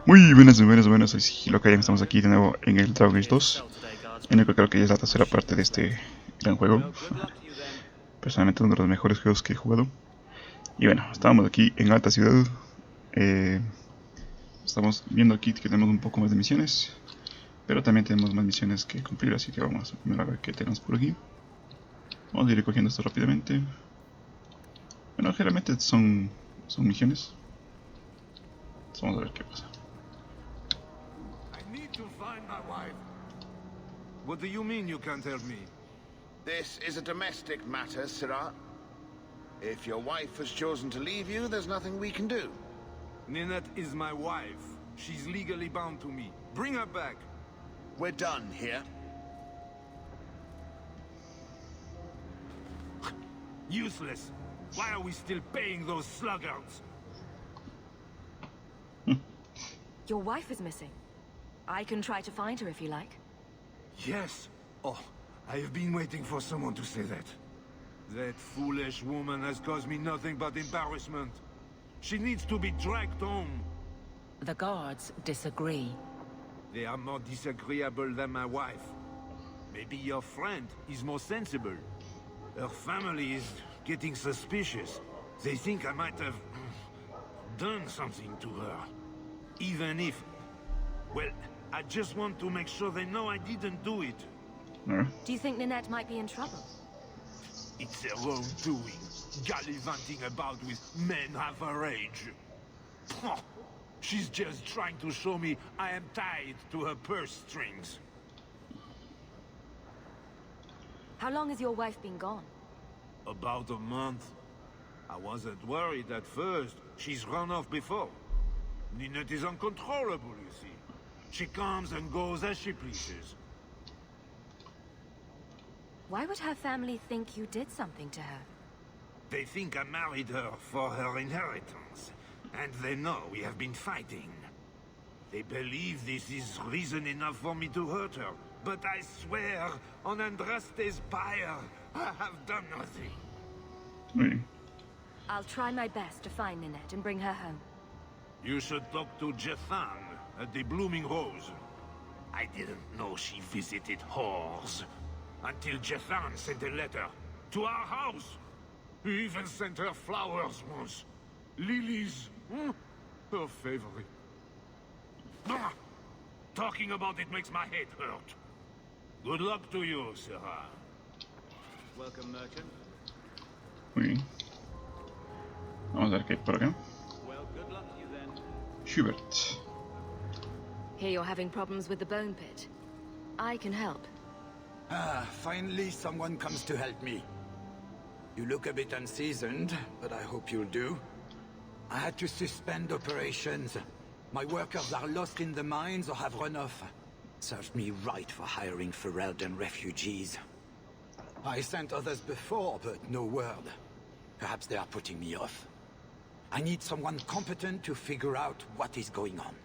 Muy buenas, soy Sigilo Karen, estamos aquí de nuevo en el Dragon Age 2, en el que creo que ya es la tercera parte de este gran juego. Personalmente uno de los mejores juegos que he jugado. Y bueno, estábamos aquí en Alta Ciudad, estamos viendo aquí que tenemos un poco más de misiones, pero también tenemos más misiones que cumplir, así que vamos a ver qué tenemos por aquí. Vamos a ir recogiendo esto rápidamente. Bueno, generalmente son misiones. Entonces vamos a ver qué pasa. What do you mean you can't help me? This is a domestic matter, Sirrah. If your wife has chosen to leave you, there's nothing we can do. Ninette is my wife. She's legally bound to me. Bring her back. We're done here. Useless. Why are we still paying those sluggards? Your wife is missing. I can try to find her if you like. Yes. Oh, I have been waiting for someone to say that. That foolish woman has caused me nothing but embarrassment. She needs to be dragged home. The guards disagree. They are more disagreeable than my wife. Maybe your friend is more sensible. Her family is getting suspicious. They think I might have done something to her. Even if... well, I just want to make sure they know I didn't do it. Do you think Ninette might be in trouble? It's their own doing. Gallivanting about with men half her age. She's just trying to show me I am tied to her purse strings. How long has your wife been gone? About a month. I wasn't worried at first. She's run off before. Ninette is uncontrollable, you see. She comes and goes as she pleases. Why would her family think you did something to her? They think I married her for her inheritance. And they know we have been fighting. They believe this is reason enough for me to hurt her. But I swear, on Andraste's pyre, I have done nothing. I'll try my best to find Ninette and bring her home. You should talk to Jethan at the Blooming Rose. I didn't know she visited whores. Until Jethan sent a letter to our house. He even sent her flowers once. Lilies. Her favorite. Talking about it makes my head hurt. Good luck to you, Sarah. Welcome, merchant. Muy bien. Vamos a ver qué hay por acá. Well, good luck to you then. Schubert. Hear you're having problems with the bone pit. I can help. Finally someone comes to help me. You look a bit unseasoned, but I hope you'll do. I had to suspend operations. My workers are lost in the mines or have run off. Served me right for hiring Ferelden refugees. I sent others before, but no word. Perhaps they are putting me off. I need someone competent to figure out what is going on.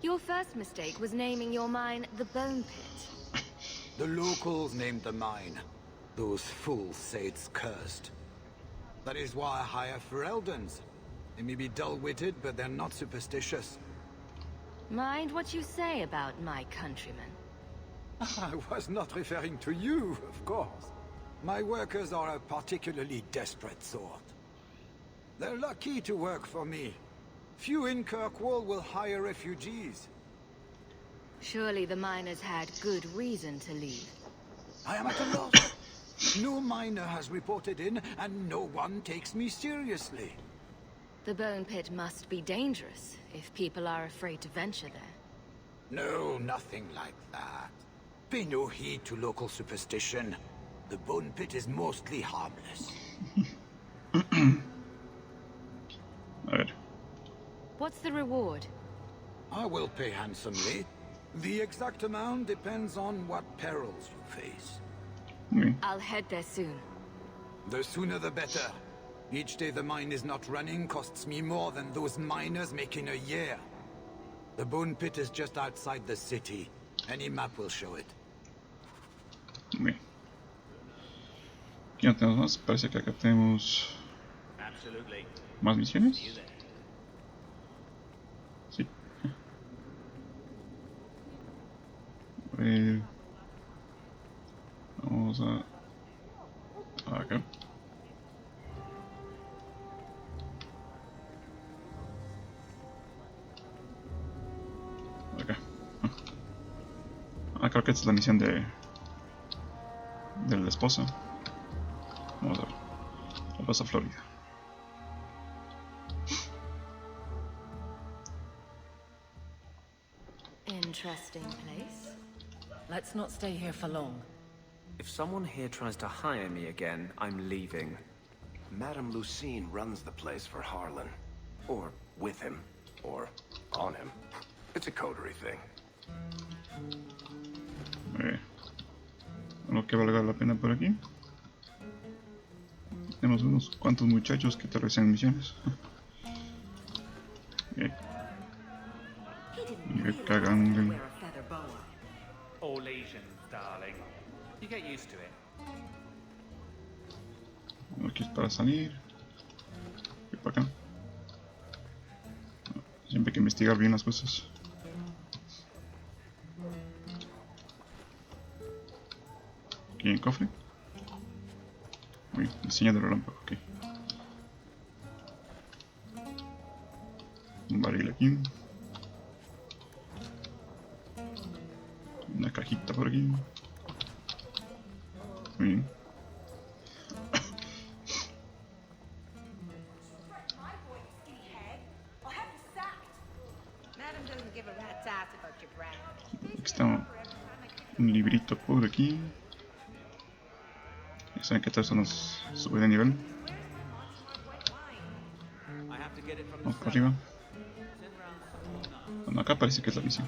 Your first mistake was naming your mine the Bone Pit. The locals named the mine. Those fools say it's cursed. That is why I hire Fereldens. They may be dull-witted, but they're not superstitious. Mind what you say about my countrymen. I was not referring to you, of course. My workers are a particularly desperate sort. They're lucky to work for me. Few in Kirkwall will hire refugees. Surely the miners had good reason to leave. I am at a loss. No miner has reported in, and no one takes me seriously. The Bone Pit must be dangerous if people are afraid to venture there. No, nothing like that. Pay no heed to local superstition. The Bone Pit is mostly harmless. A ver. What's the reward? I will pay handsomely. The exact amount depends on what perils you face. I'll head there soon. The sooner the better. Each day the mine is not running costs me more than those miners make in a year. The Bone Pit is just outside the city. Any map will show it. Muy bien. Aquí no tenemos más. Parece que acá tenemos Absolutely. ¿Más misiones? Sí. A ver. Vamos a... acá. Acá. Creo que esta es la misión de la esposa. Vamos a ver. La esposa Florida. Interesting place. Let's not stay here for long. If someone here tries to hire me again, I'm leaving. Madame Lucine runs the place for Harlan. Or with him. Or on him. It's a coterie thing. Lo que valga la pena por aquí. Tenemos unos cuantos muchachos que te realizan misiones. Y me cagan. All Asians, darling. You get used to it. Aquí es para salir. Y para acá. Siempre hay que investigar bien las cosas. Aquí en cofre. Uy, diseño del relámpago, ok. Un barril aquí. Una cajita por aquí. Muy bien. Aquí está un librito por aquí. Ya saben que todos nos sube de nivel. Vamos para arriba. Bueno, acá parece que es la misión.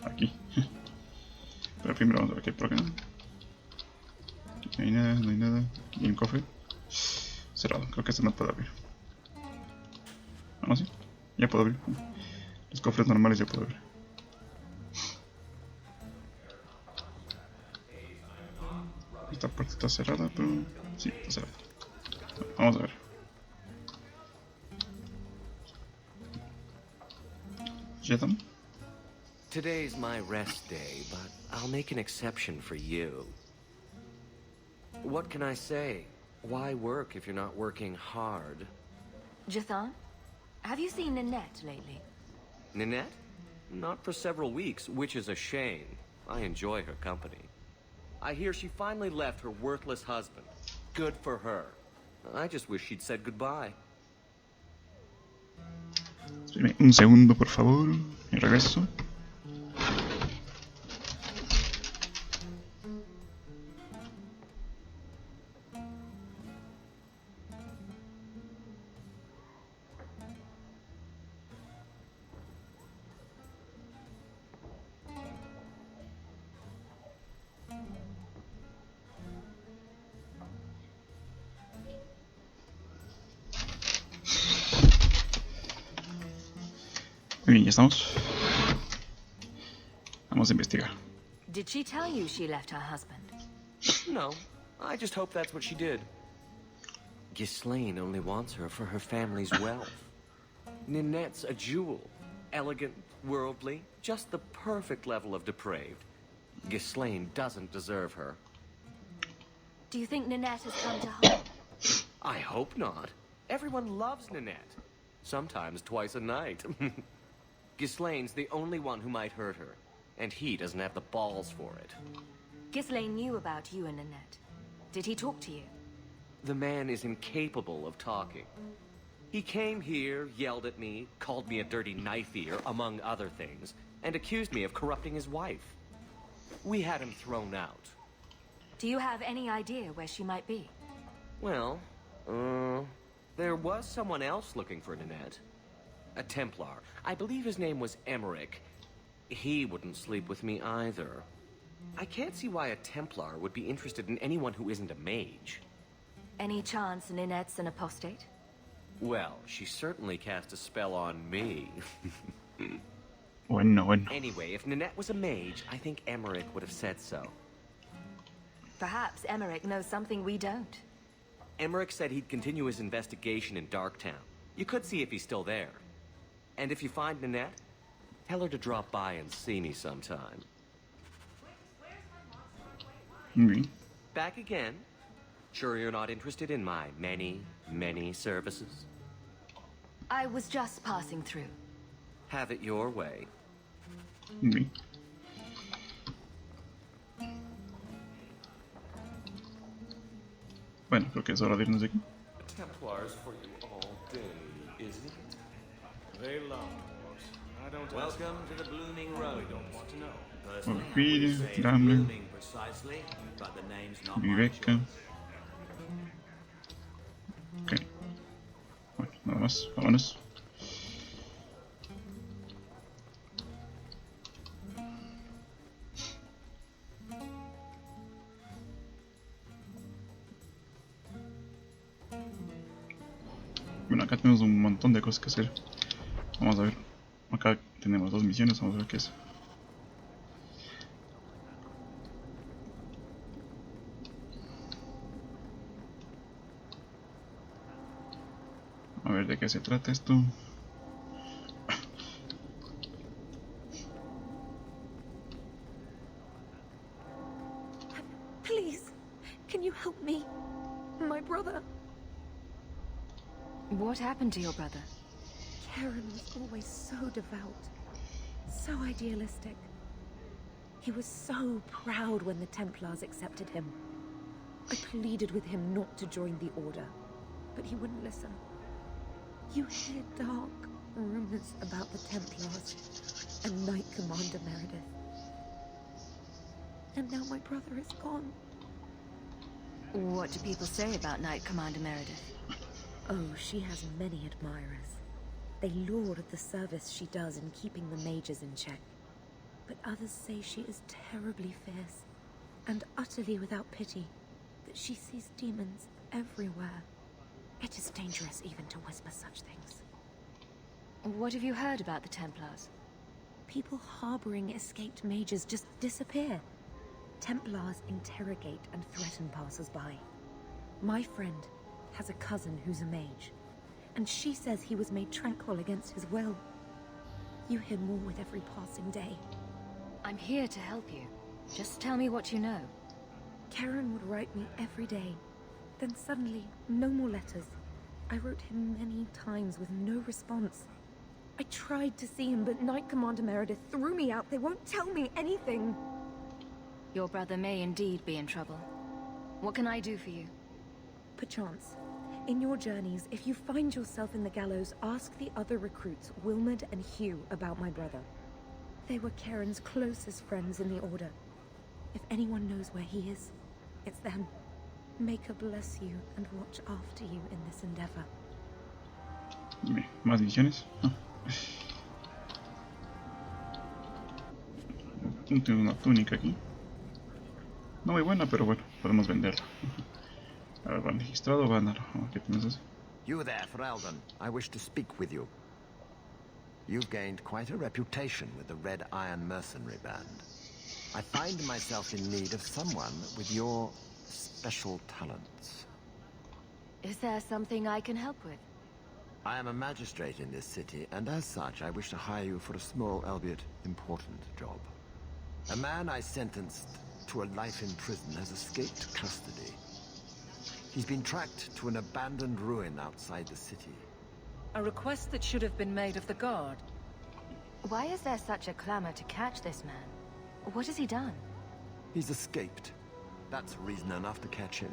Aquí. Pero primero vamos a ver qué hay por acá. Aquí no hay nada, no hay nada. Aquí hay un cofre. Cerrado, creo que este no puedo abrir. Ah, no, sí. Ya puedo abrir. Los cofres normales ya puedo abrir. Esta parte está cerrada, pero... sí, está cerrada. Vamos a ver. ¿Ya estamos? Today's my rest day, but I'll make an exception for you. What can I say? Why work if you're not working hard? Jathan, have you seen Nanette lately? Nanette? Not for several weeks, which is a shame. I enjoy her company. I hear she finally left her worthless husband. Good for her. I just wish she'd said goodbye. Espérame un segundo, por favor. Y regreso. Muy bien, ya estamos. Vamos a investigar. Did she tell you she left her husband? No, I just hope that's what she did. Ghislaine only wants her for her family's wealth. Ninette's a jewel. Elegant, worldly, just the perfect level of depraved. Ghislaine doesn't deserve her. Do you think Nanette has come to home? I hope not. Everyone loves Ninette. Sometimes twice a night. Ghislaine's the only one who might hurt her, and he doesn't have the balls for it. Ghislaine knew about you and Nanette. Did he talk to you? The man is incapable of talking. He came here, yelled at me, called me a dirty knife ear, among other things, and accused me of corrupting his wife. We had him thrown out. Do you have any idea where she might be? Well, there was someone else looking for Nanette. A Templar. I believe his name was Emmerich. He wouldn't sleep with me either. I can't see why a Templar would be interested in anyone who isn't a mage. Any chance Ninette's an apostate? Well, she certainly cast a spell on me. Bueno. Anyway, if Nanette was a mage, I think Emmerich would have said so. Perhaps Emmerich knows something we don't. Emmerich said he'd continue his investigation in Darktown. You could see if he's still there. And if you find Nanette, tell her to drop by and see me sometime. Back again? Sure you're not interested in my many, many services? I was just passing through. Have it your way. Bueno, creo que es hora de irnos de aquí. Templars for you all day, isn't it? They love wars. I don't Welcome to the blooming road. don't want to know. Personally, I Orquídea, would say it's Grambler, blooming precisely, but the name's not my Viveca. choice. Ok. Bueno, nada más. Vámonos. Bueno, acá tenemos un montón de cosas que hacer. Vamos a ver. Acá tenemos 2 misiones. Vamos a ver qué es. A ver de qué se trata esto. Please, can you help me? My brother. What happened to your brother? Karen was always so devout, so idealistic. He was so proud when the Templars accepted him. I pleaded with him not to join the Order, but he wouldn't listen. You hear dark rumors about the Templars and Knight Commander Meredith. And now my brother is gone. What do people say about Knight Commander Meredith? Oh, she has many admirers. They laud the service she does in keeping the mages in check. But others say she is terribly fierce and utterly without pity, that she sees demons everywhere. It is dangerous even to whisper such things. What have you heard about the Templars? People harboring escaped mages just disappear. Templars interrogate and threaten passers-by. My friend has a cousin who's a mage, and she says he was made tranquil against his will. You hear more with every passing day. I'm here to help you. Just tell me what you know. Karen would write me every day. Then suddenly, no more letters. I wrote him many times with no response. I tried to see him, but Knight Commander Meredith threw me out. They won't tell me anything. Your brother may indeed be in trouble. What can I do for you? Perchance. In your journeys, if you find yourself in the gallows, ask the other recruits, Wilmerd and Hugh, about my brother. They were Karen's closest friends in the Order. If anyone knows where he is, it's them. May her bless you and watch after you in this endeavor. Bien, más misiones. Tengo una túnica aquí. No muy buena, pero bueno, podemos venderla. A ver, van registrado, van a... ¿Qué tienes eso? You there, Ferelden. I wish to speak with you. You've gained quite a reputation with the Red Iron Mercenary Band. I find myself in need of someone with your special talents. Is there something I can help with? I am a magistrate in this city, and as such, I wish to hire you for a small, albeit important, job. A man I sentenced to a life in prison has escaped custody. He's been tracked to an abandoned ruin outside the city. A request that should have been made of the guard. Why is there such a clamor to catch this man? What has he done? He's escaped. That's reason enough to catch him.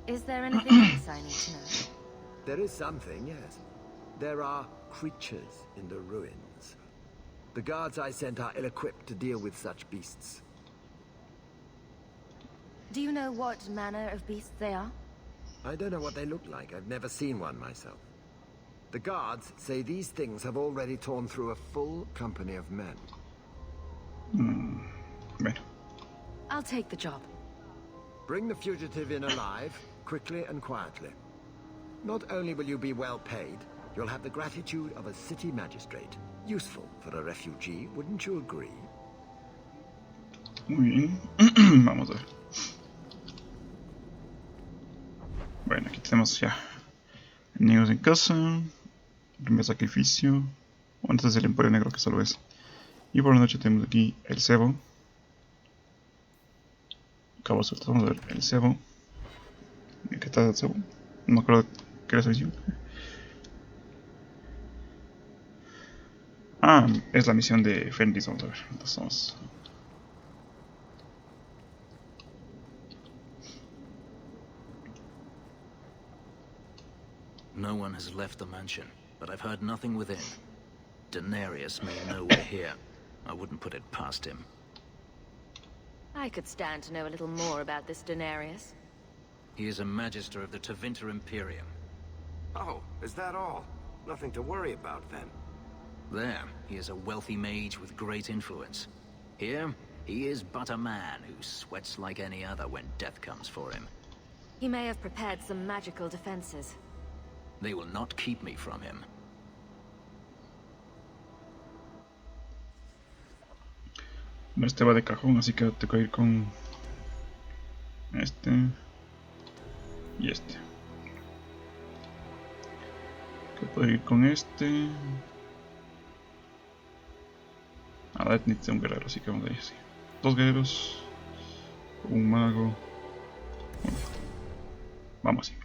Is there anything else I need to know? There is something, yes. There are creatures in the ruins. The guards I sent are ill-equipped to deal with such beasts. Do you know what manner of beasts they are? I don't know what they look like. I've never seen one myself. The guards say these things have already torn through a full company of men. Bueno. I'll take the job. Bring the fugitive in alive, quickly and quietly. Not only will you be well paid, you'll have the gratitude of a city magistrate. Useful for a refugee, wouldn't you agree? Muy bien. Vamos a ver. Bueno, aquí tenemos ya niños en casa, primer sacrificio, bueno, este es el emporio negro que solo es. Y por la noche tenemos aquí el cebo. Cabo suelto, vamos a ver el cebo. ¿Qué tal el cebo? No me acuerdo qué era esa misión. Ah, es la misión de Fenris, vamos a ver. Entonces vamos. No one has left the mansion, but I've heard nothing within. Daenerys may know we're here. I wouldn't put it past him. I could stand to know a little more about this Daenerys. He is a magister of the Tevinter Imperium. Oh, is that all? Nothing to worry about then. There, he is a wealthy mage with great influence. Here, he is but a man who sweats like any other when death comes for him. He may have prepared some magical defenses. They will not keep me from him. Este va de cajón, así que tengo que ir con este y este. Que puedo ir con este. Ah, necesito un guerrero, así que vamos a ir así. Dos guerreros, un mago. Bueno, vamos así.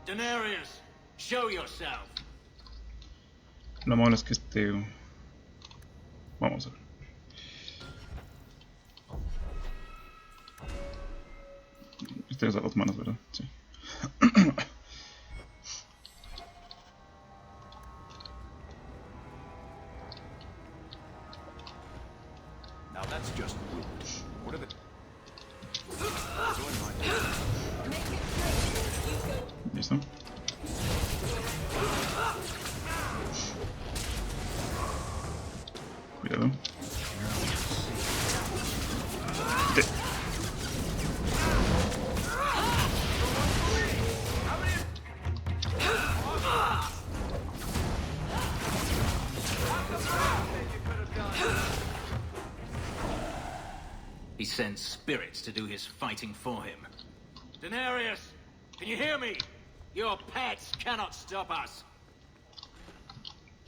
Daenerys, show yourself. Lo malo es que vamos a ver. Este es a las manos, ¿verdad? Sí. Now that's just rude. What are the... ¿Listo? Cuidado. He sends spirits to do his fighting for him. Daenerys, can you hear me? Your pets cannot stop us.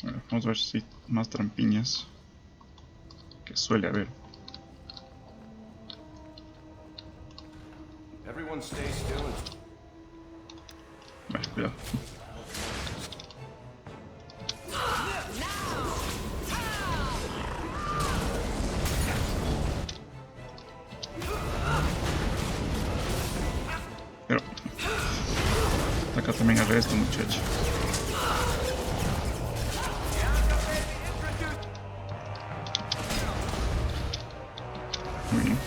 Bueno, vamos a ver si hay más trampiñas que suele haber. Everyone stay still and... Vale, cuidado. Pero acá también al resto, muchacho. Muy bien.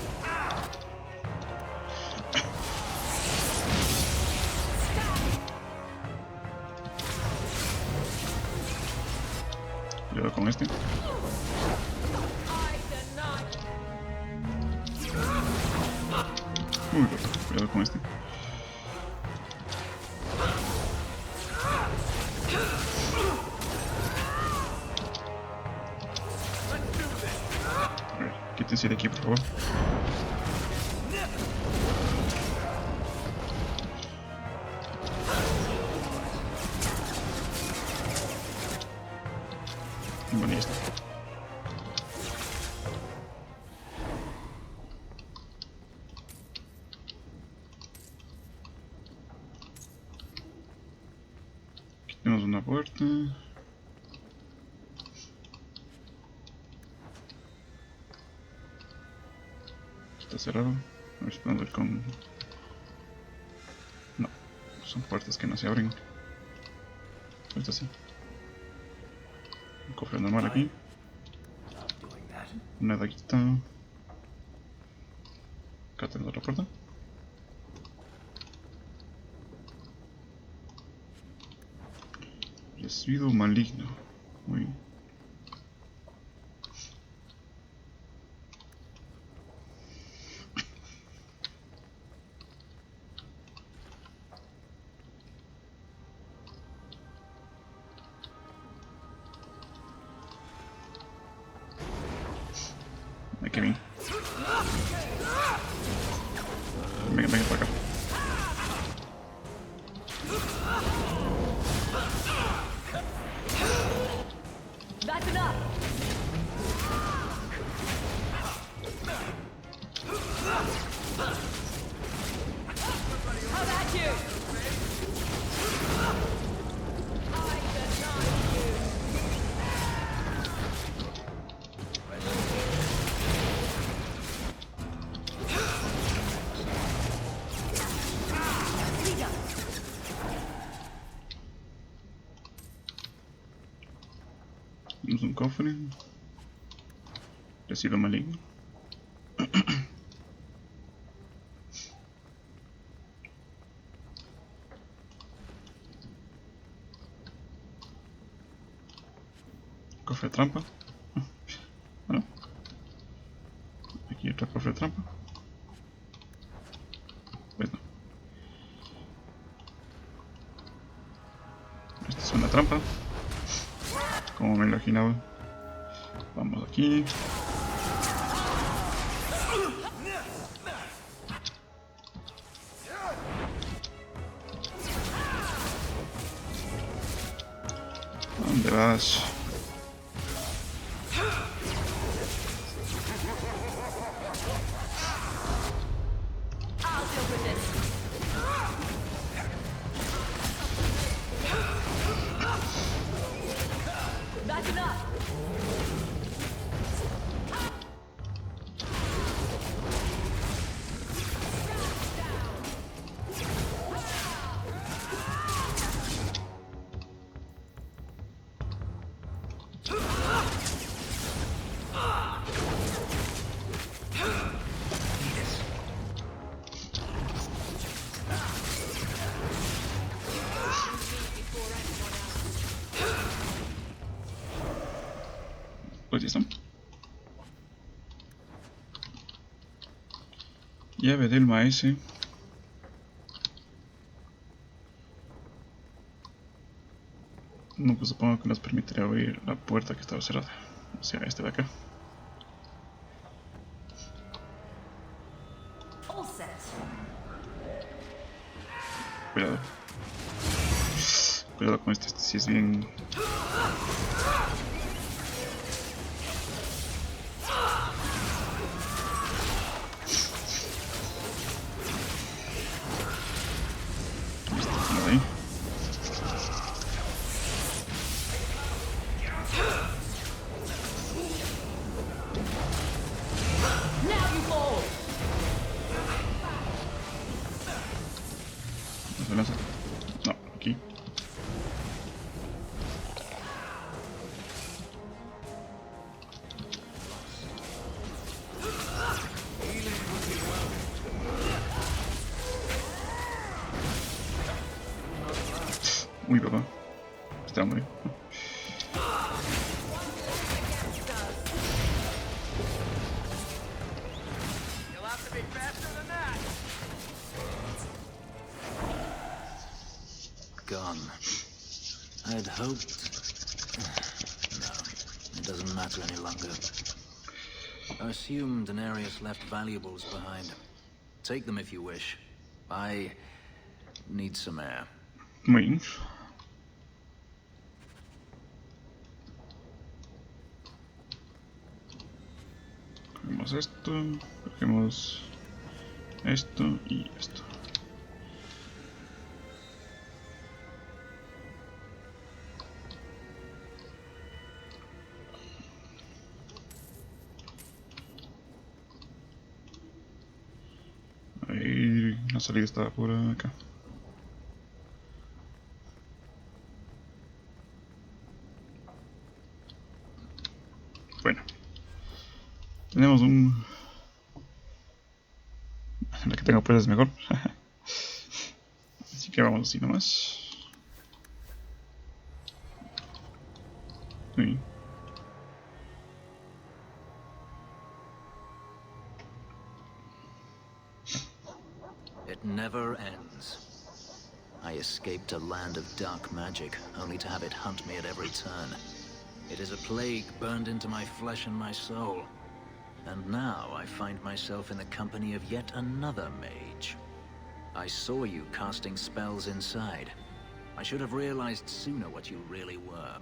Cuidado con este. Uy, cuidado con este. A ver, quítense de aquí, por favor. Bueno, ya está. Aquí tenemos una puerta. Está cerrado. A ver si podemos ver con... No, son puertas que no se abren. Esto sí. Un cofre normal aquí. Una daguita. Acá tenemos otra puerta. Residuo maligno. Muy bien. Ay, qué bien. Venga, venga, para acá. That's enough. How about you? I deny you. Tenemos un cofre. Recibo maligno. Cofre de trampa. Bueno. Aquí otro cofre de trampa. Pues no. Esta es una trampa. Como me imaginaba. Vamos aquí. ¿Dónde vas? That's enough. Pues ya están. Llave del maese. No, pues supongo que nos permitirá abrir la puerta que estaba cerrada. O sea, esta de acá. All set. Cuidado. Cuidado con este sí es bien... Ahí. Now you fall. ¿No se lanza? No, aquí. Uy, papá. Está hombre. You'll have to be faster than that. Gone. I'd hoped... No, it doesn't matter any longer. I assume Daenerys left valuables behind. Take them if you wish. I need some air. Muy bien. Cogemos esto, cogemos esto y esto. Ahí la salida estaba por acá. Bueno, tenemos un... La que tengo pues es mejor. Así que vamos así nomás. Sí. It never ends. I escaped a land of dark magic, only to have it hunt me at every turn. It is a plague burned into my flesh and my soul. And now I find myself in the company of yet another mage. I saw you casting spells inside. I should have realized sooner what you really were.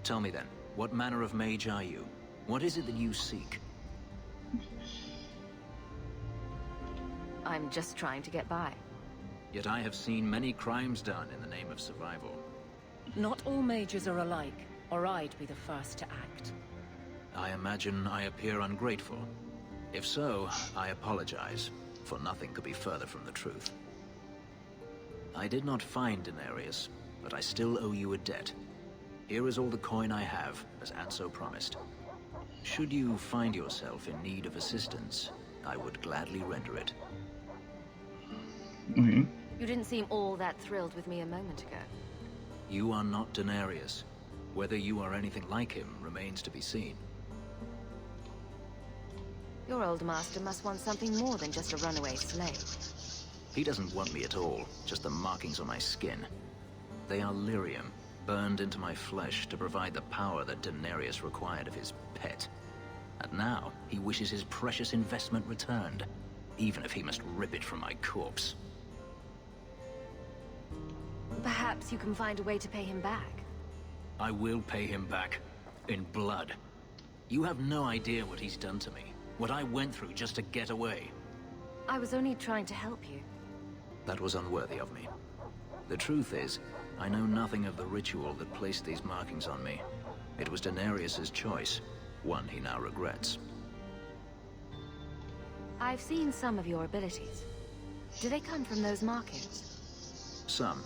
Tell me then, what manner of mage are you? What is it that you seek? I'm just trying to get by. Yet I have seen many crimes done in the name of survival. Not all mages are alike, or I'd be the first to act. I imagine I appear ungrateful. If so, I apologize, for nothing could be further from the truth. I did not find Denarius, but I still owe you a debt. Here is all the coin I have, as Anso promised. Should you find yourself in need of assistance, I would gladly render it. You didn't seem all that thrilled with me a moment ago. You are not Denarius. Whether you are anything like him remains to be seen. Your old master must want something more than just a runaway slave. He doesn't want me at all, just the markings on my skin. They are lyrium, burned into my flesh to provide the power that Denarius required of his pet. And now, he wishes his precious investment returned, even if he must rip it from my corpse. Perhaps you can find a way to pay him back. I will pay him back. In blood. You have no idea what he's done to me. What I went through just to get away. I was only trying to help you. That was unworthy of me. The truth is, I know nothing of the ritual that placed these markings on me. It was Denarius's choice, one he now regrets. I've seen some of your abilities. Do they come from those markings? Some.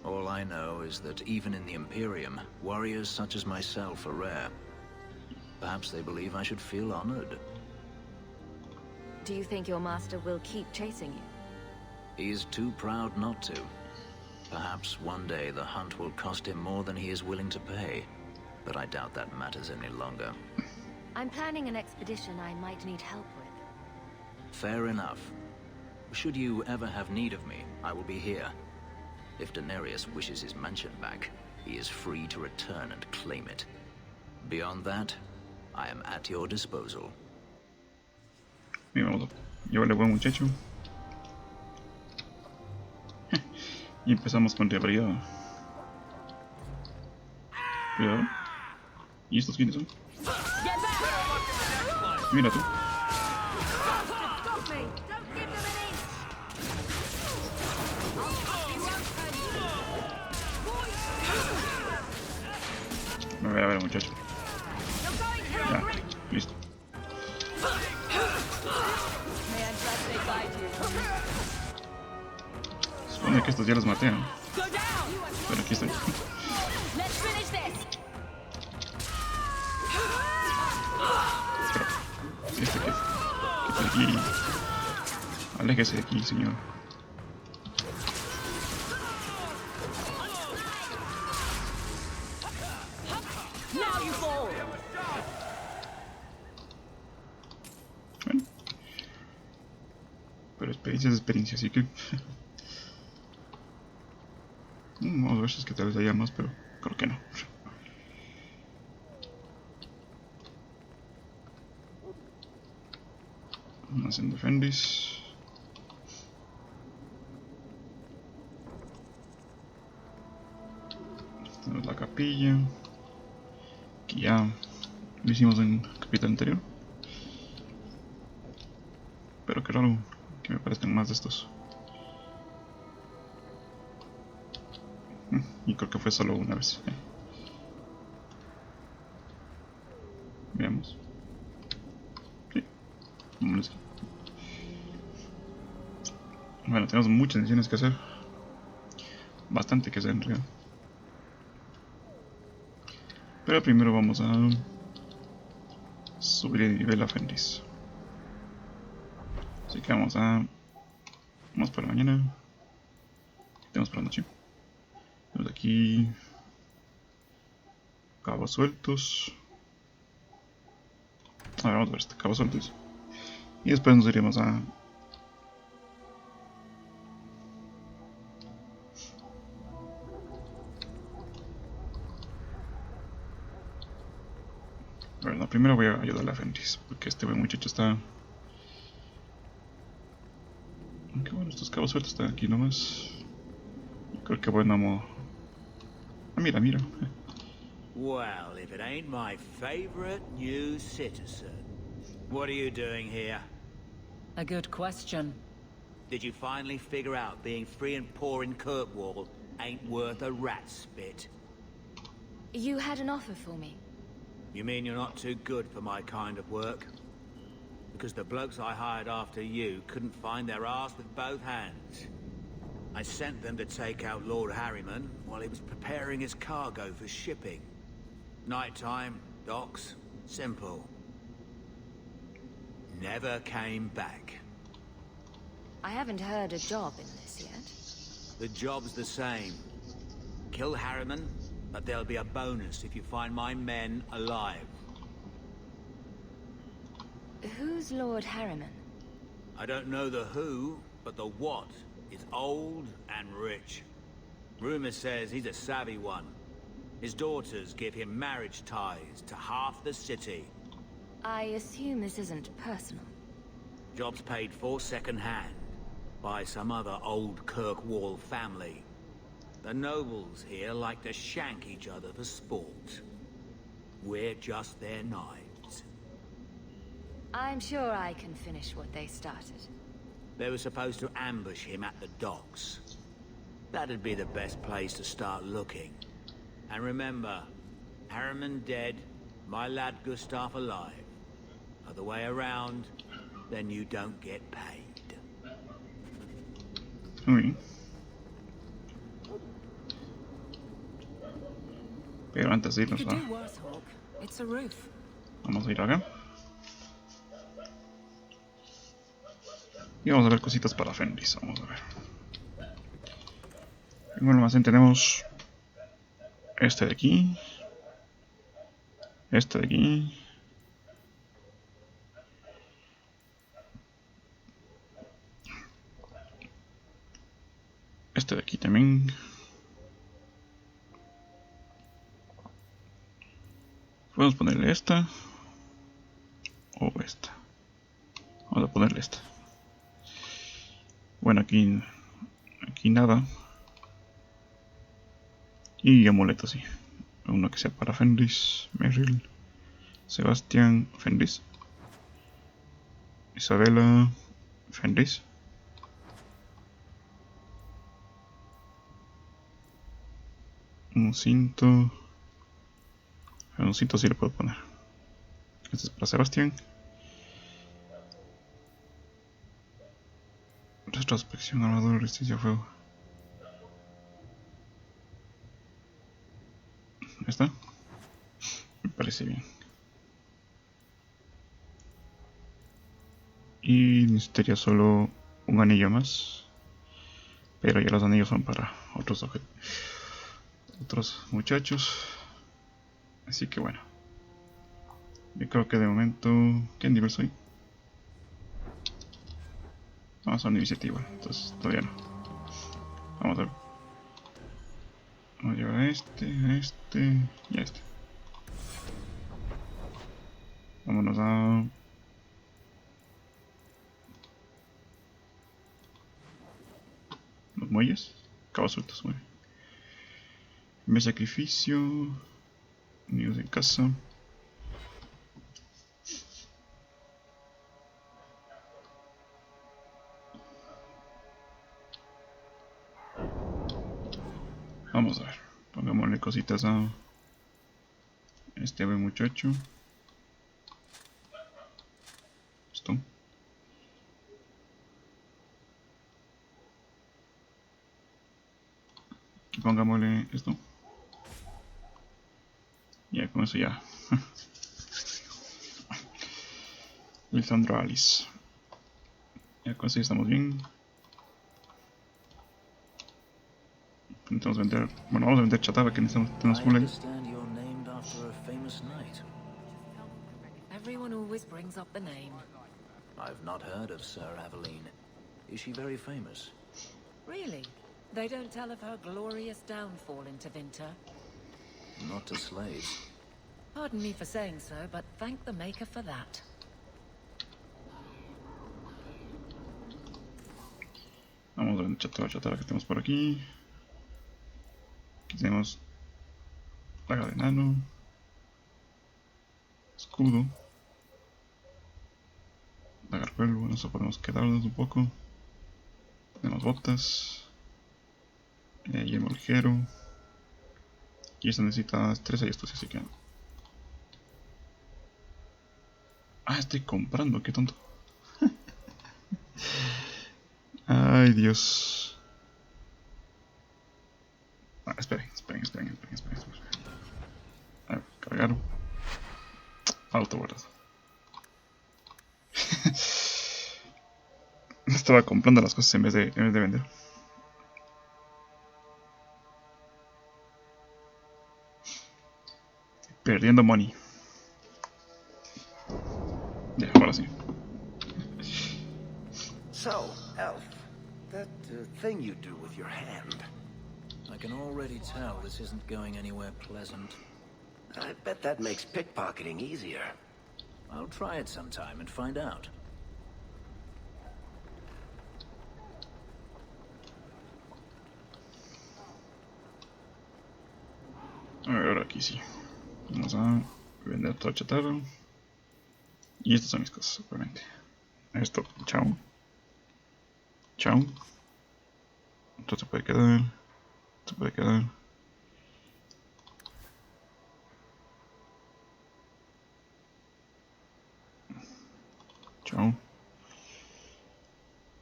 All I know is that even in the Imperium, warriors such as myself are rare. Perhaps they believe I should feel honored. Do you think your master will keep chasing you? He is too proud not to. Perhaps one day the hunt will cost him more than he is willing to pay. But I doubt that matters any longer. I'm planning an expedition I might need help with. Fair enough. Should you ever have need of me, I will be here. If Denarius wishes his mansion back, he is free to return and claim it. Beyond that, I am at your disposal. Bien, vamos a llevarle buen muchacho. Y empezamos con realidad. Cuidado. ¿Y estos quiénes son? Mira tú. A ver, muchacho. Ya, listo. Supone que estos ya los maté, ¿no? Pero aquí estoy. Pero, este que está aquí. Aléjese de aquí, señor. Bueno. Pero experiencia es experiencia, así que... Vamos a ver si es que tal vez haya más, pero creo que no. Hacen defendis. Esta es la capilla. Aquí ya lo hicimos en el capítulo anterior. Pero qué raro que me parezcan más de estos. Y creo que fue solo una vez. Veamos. Sí. Vámonos. Bueno, tenemos muchas misiones que hacer. Bastante que hacer en realidad. Pero primero vamos a subir el nivel a Fenris. Así que vamos para mañana. Tenemos para la noche. Tenemos aquí cabos sueltos. A ver, vamos a ver este cabos sueltos. Y después nos iremos a... Bueno, primero voy a ayudarle a Fenris, porque este buen muchacho está Aunque bueno, estos cabos sueltos están aquí nomás. Creo que bueno, ah, mira, mira. Well, if it ain't my favorite new citizen. What are you doing here? A good question. Did you finally figure out being free and poor in Kirkwall ain't worth a rat's spit? You had an offer for me. You mean you're not too good for my kind of work? Because the blokes I hired after you couldn't find their arse with both hands. I sent them to take out Lord Harriman while he was preparing his cargo for shipping. Nighttime, docks, simple. Never came back. I haven't heard a job in this yet. The job's the same. Kill Harriman, but there'll be a bonus if you find my men alive. Who's Lord Harriman? I don't know the who, but the what is old and rich. Rumor says he's a savvy one. His daughters give him marriage ties to half the city. I assume this isn't personal. Jobs paid for second-hand by some other old Kirkwall family. The nobles here like to shank each other for sport. We're just their knives. I'm sure I can finish what they started. They were supposed to ambush him at the docks. That'd be the best place to start looking. And remember, Harriman dead, my lad Gustav alive. Other way around, then you don't get paid. Muy bien. Pero antes de irnos, vamos a ir acá. Y vamos a ver cositas para Fenris. Vamos a ver. En el almacén tenemos este de aquí, este de aquí, este de aquí también. Podemos ponerle esta o esta. Vamos a ponerle esta. Bueno, aquí nada. Y amuleto, sí. Uno que sea para Fenris, Merrill, Sebastián, Fenris, Isabela, Fenris. Un cinto. Un cinto sí le puedo poner. Este es para Sebastián. Retrospección, armadura, resistencia a fuego. ¿Está? Me parece bien. Y necesitaría solo un anillo más. Pero ya los anillos son para otros muchachos. Así que bueno. Yo creo que de momento... ¿Qué nivel soy? Vamos a una iniciativa, entonces todavía no. Vamos a ver. Vamos a llevar a este y a este. Vámonos a... los muelles. Cabos sueltos, muy bien. Me sacrificio. Nidos en casa. Vamos a ver, pongámosle cositas a este buen muchacho. Esto. Y pongámosle esto. Ya con eso ya. Lisandro Alice. Ya con eso ya estamos bien. Intentamos vender, bueno, vamos a vender chatarra que tenemos full ahí. Everyone always brings up the name. I've not heard of Sir Aveline. Is she very famous? Really? They don't tell of her glorious downfall into Winter? Not to slaves. Pardon me for saying so, but thank the Maker for that. Vamos a ver toda la chatarra que tenemos por aquí. Aquí tenemos plaga de enano, escudo, lagarcuelo, bueno, eso podemos quedarnos un poco. Tenemos botas, yelmo ligero, y esto necesita 13 y estos, así que... Ah, estoy comprando, qué tonto. Ay, Dios. Ah, esperen. A ver, cargar. Auto guardado. Estaba comprando las cosas en vez de vender. Perdiendo money. Ya, ahora sí. So, Elf, that thing you do with your hand. I can already tell this isn't going anywhere pleasant. I bet that makes pickpocketing easier. I'll try it sometime and find out. A ver, ahora aquí sí. Vamos a vender toda chatarra. Y estas son mis cosas, obviamente. Esto, chao. Chao. Esto se puede quedar. Esto puede quedar. Chao.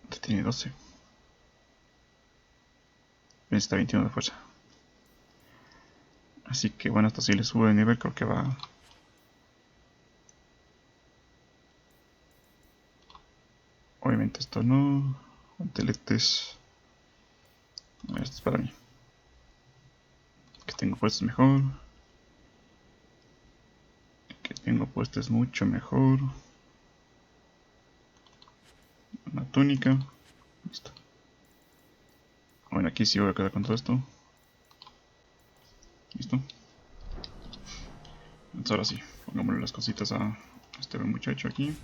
Este tiene 12. Necesita 21 de fuerza. Así que bueno, hasta si le sube de nivel creo que va... Obviamente esto no... Guanteletes... Esto es para mí. Que tengo puestos mejor. Que tengo puestos mucho mejor. Una túnica. Listo. Bueno, aquí sí voy a quedar con todo esto. Listo. Entonces ahora sí, pongámosle las cositas a este buen muchacho aquí.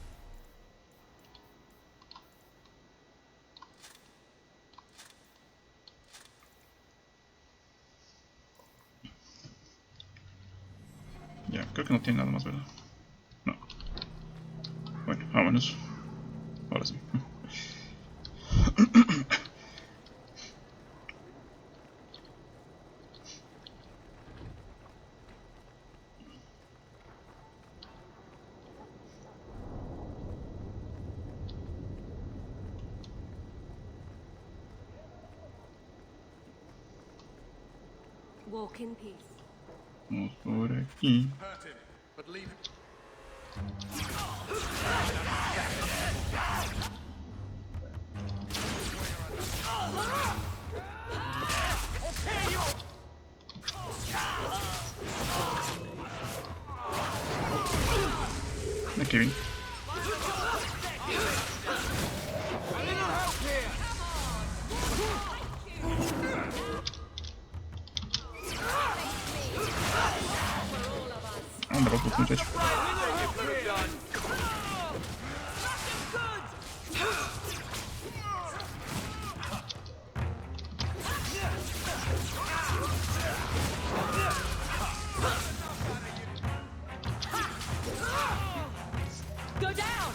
Ya, creo que no tiene nada más, ¿verdad? No. Bueno, vámonos. Ahora sí. Walk in peace. Vamos por aquí. Aquí bien. Anda, vamos, muchacho. Go down!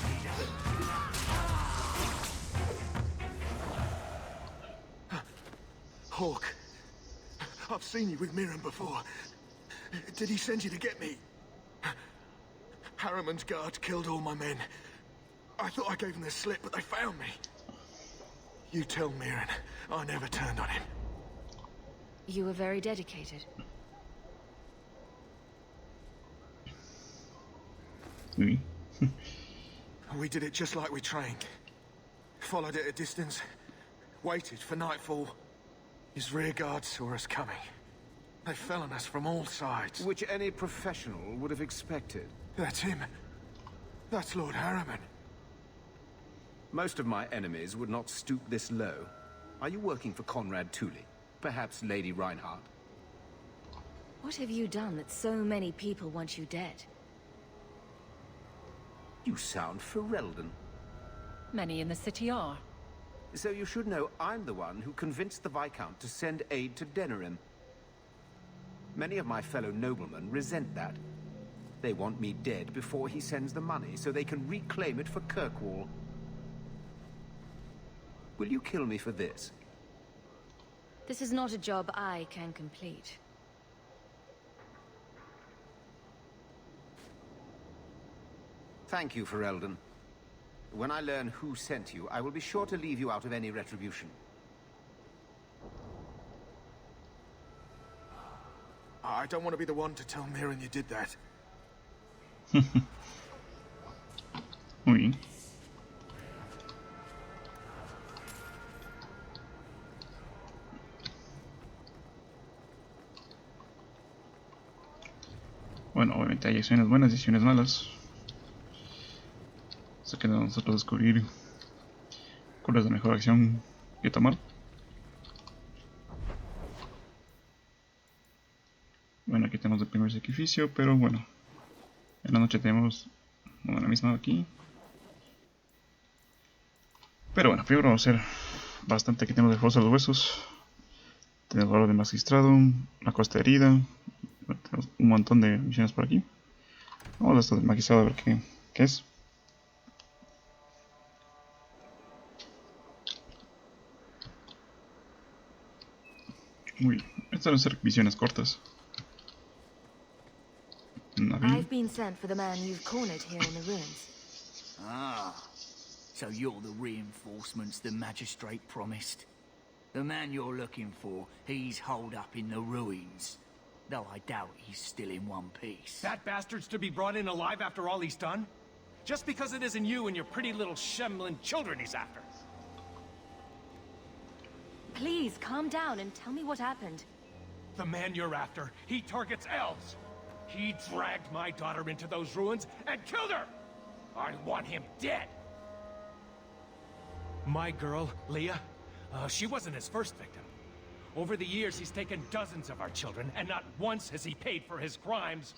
Hawk, I've seen you with Mirren before. Did he send you to get me? Harriman's guards killed all my men. I thought I gave them the slip, but they found me. You tell Mirren I never turned on him. You were very dedicated. Oui. We did it just like we trained. Followed at a distance, waited for nightfall. His rear guard saw us coming. They fell on us from all sides. Which any professional would have expected. That's him. That's Lord Harriman. Most of my enemies would not stoop this low. Are you working for Conrad Tooley? Perhaps Lady Reinhardt? What have you done that so many people want you dead? You sound Ferelden. Many in the city are. So you should know I'm the one who convinced the Viscount to send aid to Denerim. Many of my fellow noblemen resent that. They want me dead before he sends the money, so they can reclaim it for Kirkwall. Will you kill me for this? This is not a job I can complete. Thank you, Ferelden. When I learn who sent you, I will be sure to leave you out of any retribution. I don't want to be the one to tell Mirren you did that. Muy bien. Bueno, obviamente hay acciones buenas y acciones malas. Así que nosotros descubrir cuál es la mejor acción que tomar. Bueno, aquí tenemos el primer sacrificio, pero bueno, en la noche tenemos la misma aquí. Pero bueno, primero vamos a hacer bastante. Aquí tenemos el foso de los huesos, tenemos el oro de magistrado, la costa herida, tenemos un montón de misiones por aquí. Vamos a esto del magistrado a ver qué es. Muy bien, estas van a ser misiones cortas. I've been sent for the man you've cornered here in the ruins. Ah, so you're the reinforcements the magistrate promised. The man you're looking for, he's holed up in the ruins. Though I doubt he's still in one piece. That bastard's to be brought in alive after all he's done? Just because it isn't you and your pretty little Shemlin children he's after. Please, calm down and tell me what happened. The man you're after, he targets elves. He dragged my daughter into those ruins and killed her! I want him dead! My girl, Leah, she wasn't his first victim. Over the years, he's taken dozens of our children, and not once has he paid for his crimes.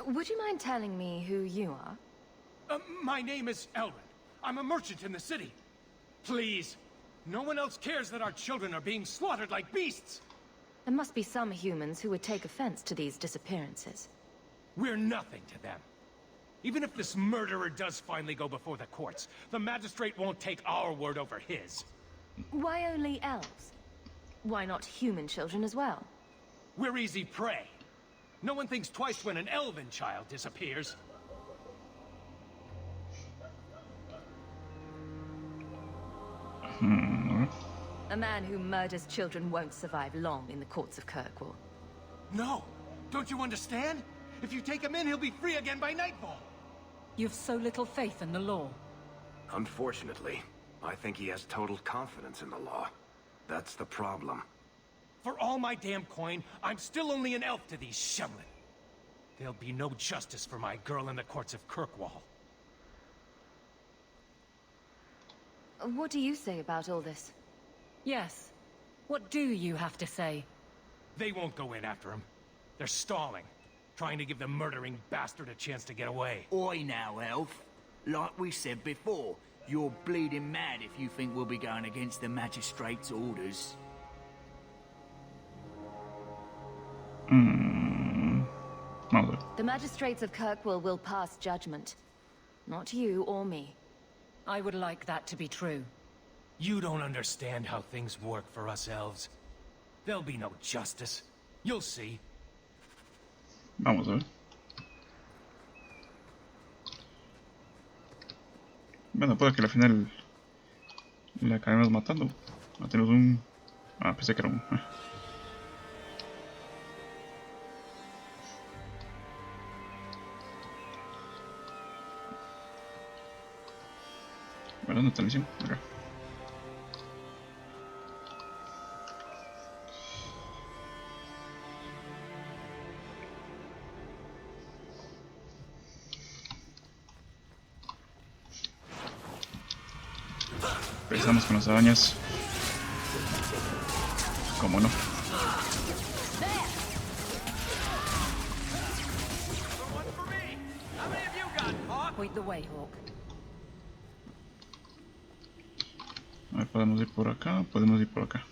Would you mind telling me who you are? My name is Elrond. I'm a merchant in the city. Please, no one else cares that our children are being slaughtered like beasts. There must be some humans who would take offense to these disappearances. We're nothing to them. Even if this murderer does finally go before the courts, the magistrate won't take our word over his. Why only elves? Why not human children as well? We're easy prey. No one thinks twice when an elven child disappears. A man who murders children won't survive long in the courts of Kirkwall. No! Don't you understand? If you take him in, he'll be free again by nightfall. You've so little faith in the law. Unfortunately, I think he has total confidence in the law. That's the problem. For all my damn coin, I'm still only an elf to these Shemlin. There'll be no justice for my girl in the courts of Kirkwall. What do you say about all this? Yes. What do you have to say? They won't go in after him. They're stalling, trying to give the murdering bastard a chance to get away. Oi now, elf. Like we said before, you're bleeding mad if you think we'll be going against the magistrate's orders. The magistrates of Kirkwall will pass judgment. Not you or me. I would like that to be true. You don't understand how things work for us elves. There'll be no justice. You'll see. Vamos a ver. Bueno, puede que al final le acabemos matando. Ah, tenemos un... Ah, pensé que era un... Bueno, ¿dónde está la misión? Acá. Empezamos con las arañas. ¿Cómo no? Point the way, Hawk. A ver, podemos ir por acá, podemos ir por acá.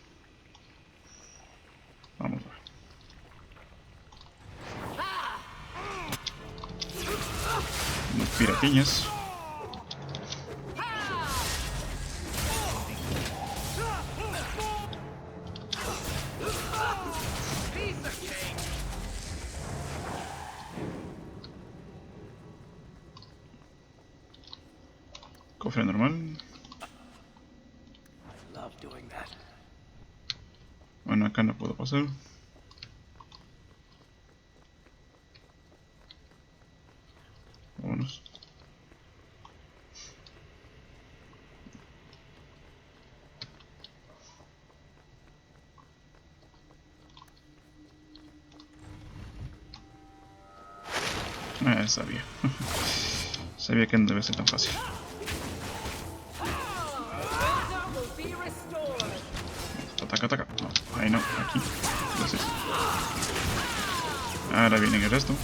Vamos a ver. Unos piratiñas. Cofre normal. Bueno, acá no puedo pasar. Vámonos. Sabía. Sabía que no debe ser tan fácil. Ataca, ataca. No, ahí no, aquí. Entonces. Ahora viene el resto.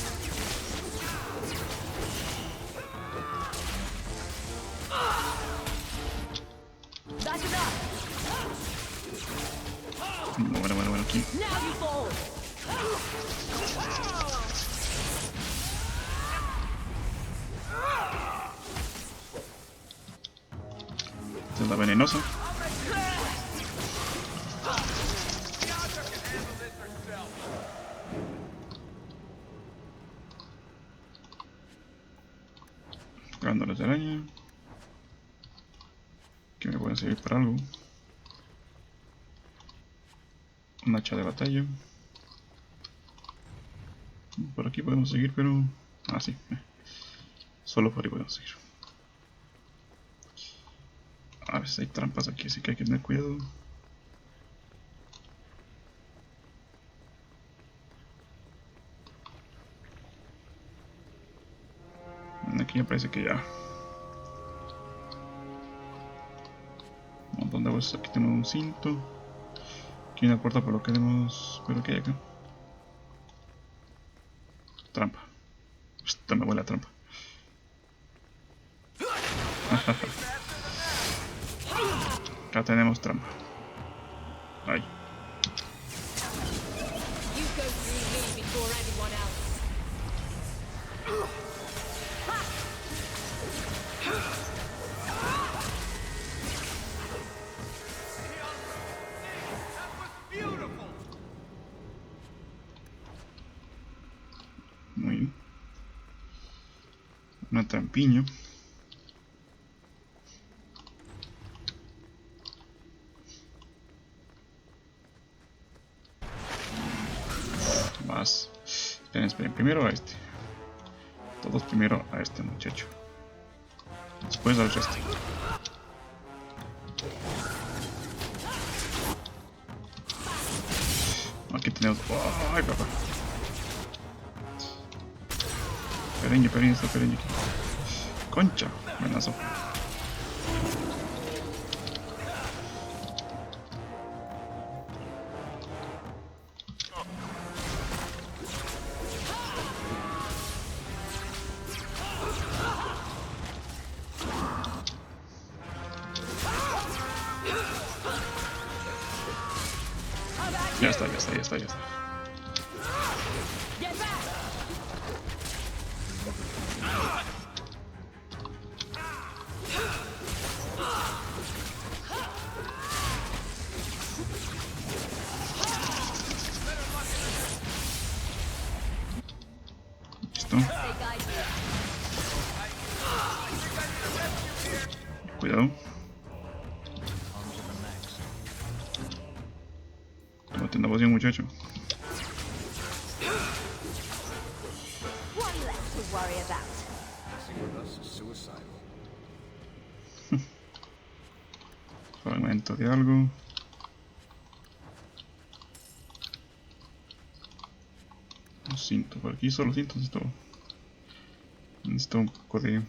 Bueno, aquí. Esta es la venenosa. Gándoles de araña. Que me pueden servir para algo. Un hacha de batalla. Por aquí podemos seguir, pero... Ah, sí. Solo por ahí podemos seguir. A ver si hay trampas aquí, así que hay que tener cuidado. Aquí me parece que ya. Un montón de huesos. Aquí tenemos un cinto. Aquí una puerta por lo que tenemos. Pero ¿qué hay acá? Trampa. Esta me huele a trampa. Acá tenemos trampa. Ahí. Muy bien. Una trampiña. Más. Esperen. Primero a este. Todos primero a este muchacho. Después al resto. Aquí tenemos... ¡Ay, papá! Pereño, está pereño aquí. Concha, amenazo. Ya está. Listo. Cuidado. Tómate una poción, muchacho. Fragmento de algo. Un cinto por aquí, solo cintos esto. Necesito un poco de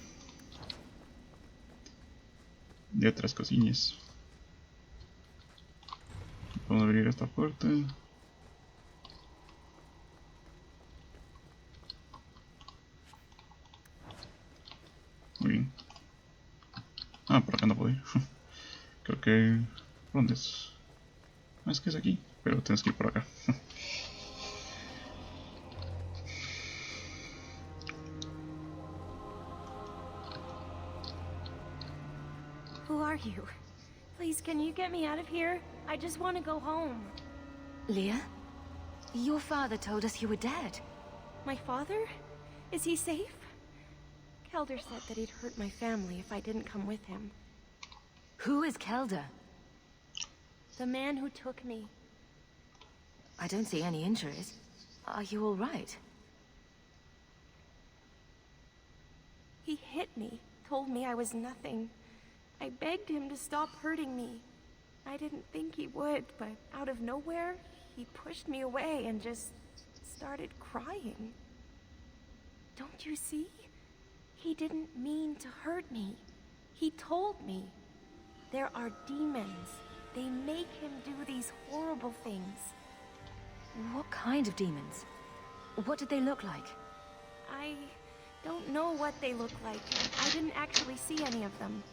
otras cosillas. Vamos a abrir esta puerta. Muy bien. Ah, por acá no puedo ir. Creo que... ¿Dónde es? Ah, es que es aquí, pero tienes que ir por acá. Who are you? Please, can you get me out of here? I just want to go home. Leah? Your father told us you were dead. My father? Is he safe? Kelder said that he'd hurt my family if I didn't come with him. Who is Kelder? The man who took me. I don't see any injuries. Are you all right? He hit me, told me I was nothing. I begged him to stop hurting me. I didn't think he would, but out of nowhere, he pushed me away and just started crying. Don't you see? He didn't mean to hurt me. He told me. There are demons. They make him do these horrible things. What kind of demons? What did they look like? I don't know what they look like. I didn't actually see any of them.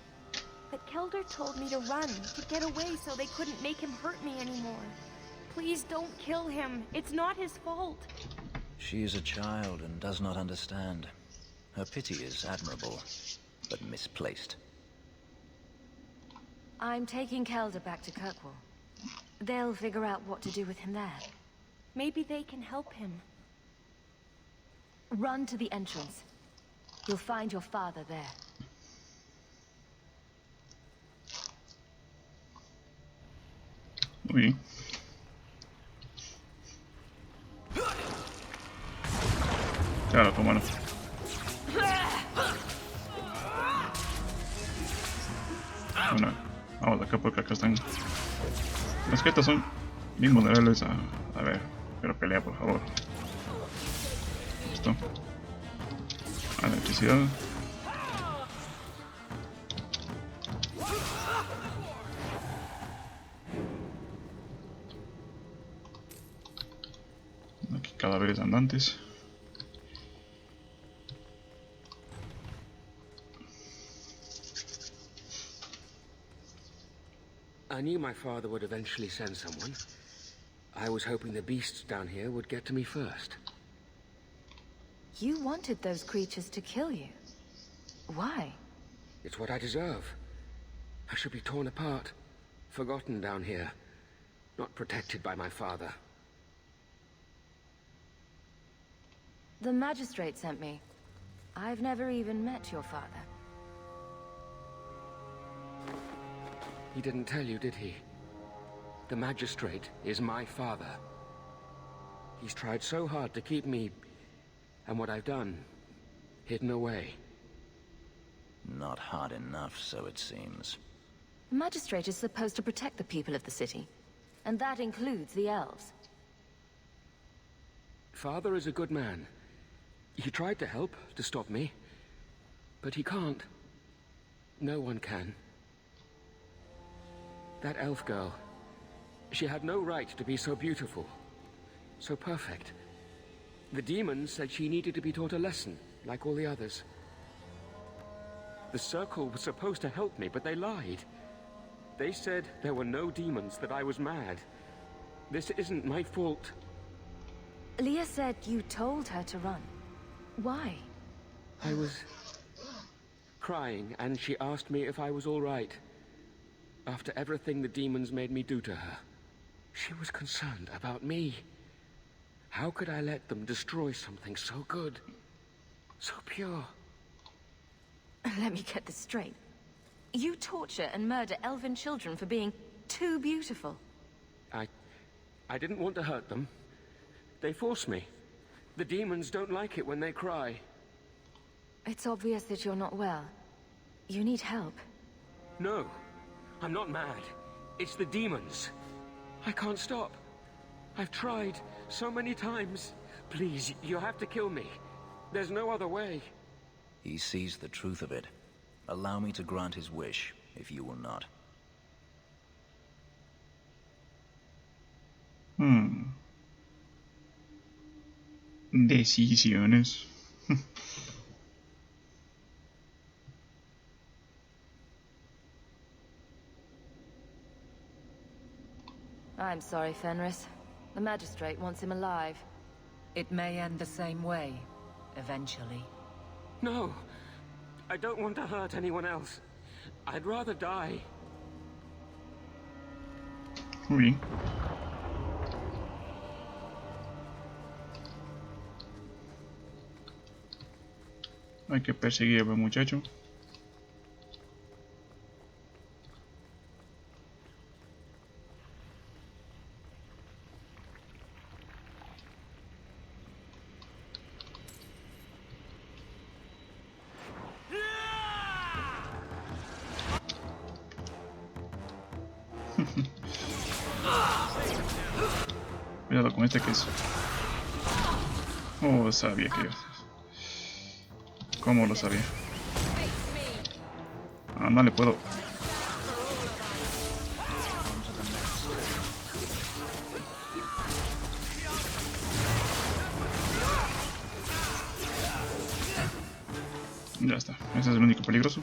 But Kelder told me to run, to get away so they couldn't make him hurt me anymore. Please don't kill him. It's not his fault. She is a child and does not understand. Her pity is admirable, but misplaced. I'm taking Kelder back to Kirkwall. They'll figure out what to do with him there. Maybe they can help him. Run to the entrance. You'll find your father there. Muy bien. Claro, cómo no. Bueno, vamos acá porque acá están. Las que estas son bien vulnerables a ver, pero pelea por favor. Listo. A la electricidad. Aquí cadáveres andantes. I knew my father would eventually send someone. I was hoping the beasts down here would get to me first. You wanted those creatures to kill you. Why? It's what I deserve. I should be torn apart, forgotten down here, not protected by my father. The magistrate sent me. I've never even met your father. He didn't tell you, did he? The magistrate is my father. He's tried so hard to keep me, and what I've done, hidden away. Not hard enough, so it seems. The magistrate is supposed to protect the people of the city, and that includes the elves. Father is a good man. He tried to help, to stop me, but he can't. No one can. That elf girl, she had no right to be so beautiful, so perfect. The demons said she needed to be taught a lesson, like all the others. The Circle was supposed to help me, but they lied. They said there were no demons, that I was mad. This isn't my fault. Leah said you told her to run. Why? I was crying, and she asked me if I was all right. After everything the demons made me do to her, she was concerned about me. How could I let them destroy something so good, so pure? Let me get this straight. You torture and murder elven children for being too beautiful. I didn't want to hurt them. They forced me. The demons don't like it when they cry. It's obvious that you're not well. You need help. No, I'm not mad. It's the demons. I can't stop. I've tried so many times. Please, you have to kill me. There's no other way. He sees the truth of it. Allow me to grant his wish, if you will not. Decisiones. I'm sorry, Fenris. The magistrate wants him alive. It may end the same way, eventually. No! I don't want to hurt anyone else. I'd rather die. Muy bien. Hay que perseguir a ese muchacho. Cuidado con este queso. Oh, sabía que... ¿Cómo lo sabía? Ah, no le puedo. Ya está. Ese es el único peligroso.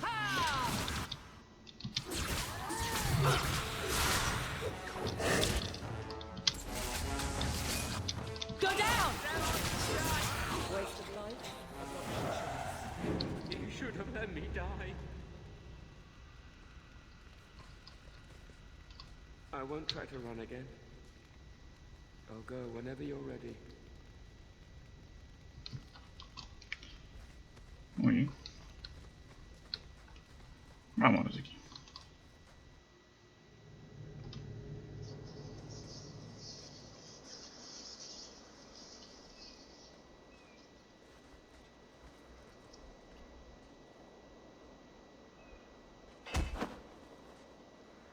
I won't try to run again. I'll go whenever you're ready. Muy bien. Vámonos de aquí.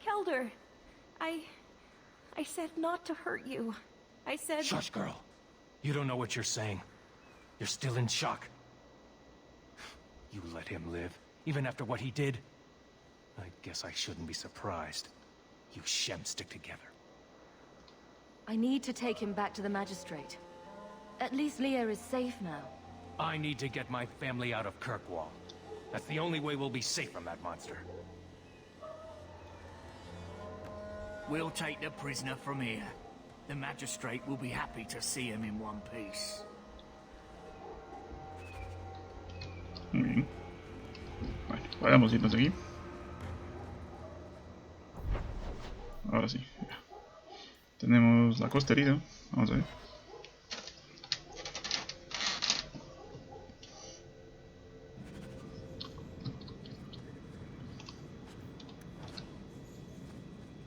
Kelder, I said not to hurt you. I said... Shush, girl. You don't know what you're saying. You're still in shock. You let him live, even after what he did? I guess I shouldn't be surprised. You Shem stick together. I need to take him back to the magistrate. At least Leah is safe now. I need to get my family out of Kirkwall. That's the only way we'll be safe from that monster. We'll take the prisoner from here. The magistrate will be happy to see him in one piece. Muy bien. Bueno, vayamos a irnos de aquí. Ahora sí. Ya. Tenemos la costa herida. Vamos a ver.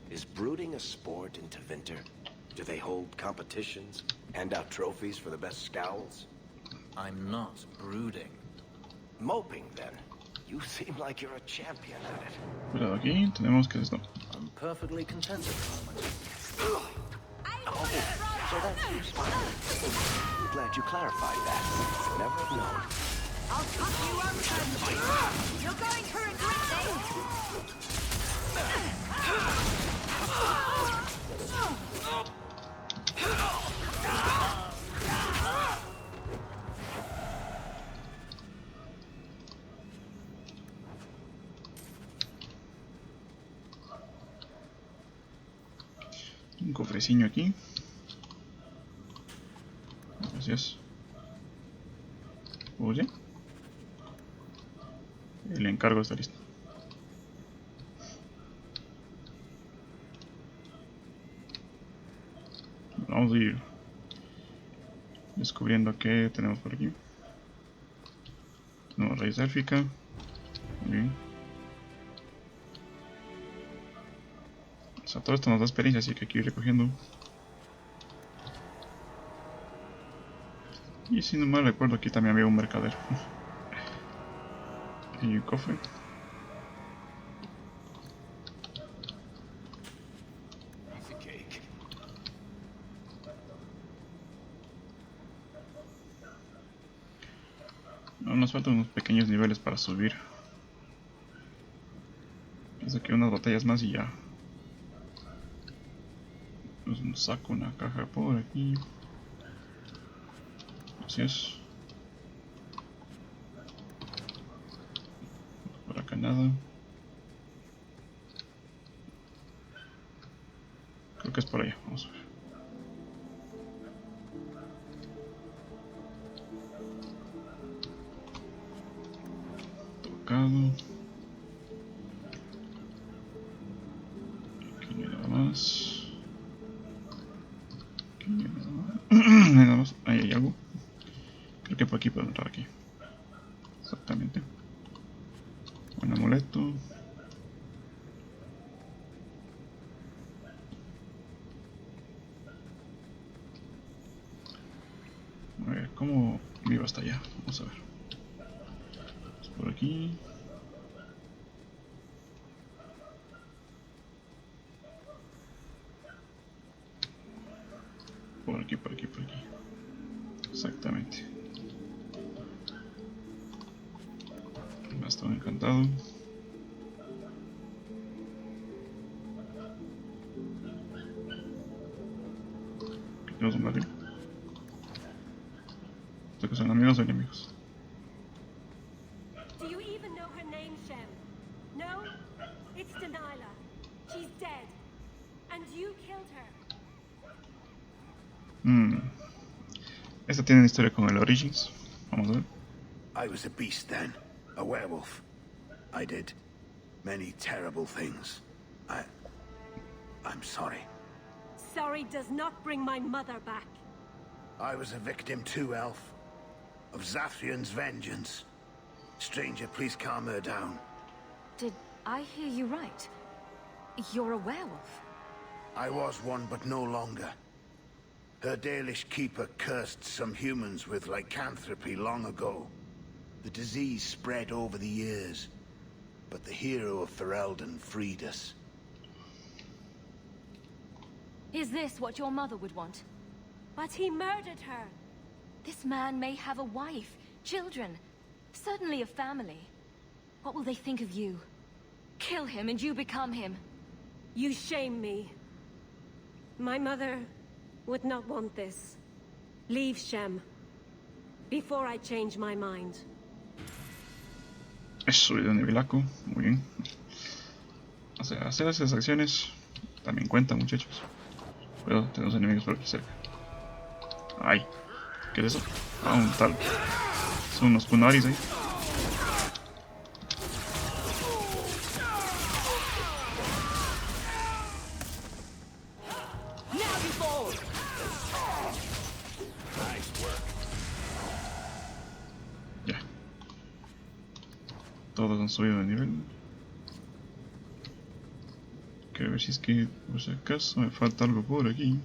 Is brooding a sport in Tevinter? Do they hold competitions? Hand out trophies for the best scowls? I'm not brooding. Moping, then. You seem like you're a champion at it. Cuidado aquí, tenemos que esto. I'm perfectly content at the moment. Oh, so that's your spot. I'm glad you clarified that. Never have known. I'll cut you open! You're going to regret Un cofrecillo aquí. Gracias. Oye. El encargo está listo. Vamos a ir descubriendo qué tenemos por aquí. Tenemos raíz élfica. Muy bien. O sea, todo esto nos da experiencia, así que hay que ir recogiendo. Y si no mal recuerdo, aquí también había un mercader. Y un cofre. Aún nos faltan unos pequeños niveles para subir. Pienso que unas batallas más y ya. Nos saco una caja por aquí. Gracias. Por acá nada. Creo Creo que es por allá, vamos a ver. Tocado. Aquí no hay nada más. Aquí no hay nada más. No hay nada más. Ahí hay algo. Creo que por aquí puedo entrar aquí. Exactamente. Un amuleto. A ver, ¿cómo vivo hasta allá? Vamos a ver. Es por aquí. Por aquí, por aquí, por aquí. Exactamente. Bastón encantado. Aquí tenemos un barril. ¿Esto que son amigos o enemigos? Do you even know her name, Shem? No? It's Delilah. She's dead. And you killed her. Esta tiene una historia con el Origins. Vamos a ver. I was a beast then. A werewolf. I did many terrible things. I'm sorry. Sorry does not bring my mother back. I was a victim too, Elf. Of Zathrian's vengeance. Stranger, please calm her down. Did I hear you right? You're a werewolf. I was one, but no longer. Her Dalish keeper cursed some humans with lycanthropy long ago. The disease spread over the years, but the hero of Ferelden freed us. Is this what your mother would want? But he murdered her. This man may have a wife, children, certainly a family. What will they think of you? Kill him and you become him. You shame me. My mother would not want this. Leave Shem. Before I change my mind. Es subido de nivelaco, muy bien. O sea, hacer esas acciones también cuentan, muchachos. Cuidado, tenemos enemigos por aquí cerca. Ay, ¿qué es eso? Ah, un tal. Son unos kunaris ahí. Ya. Todos han subido de nivel. Quiero ver si es que por si acaso me falta algo por aquí.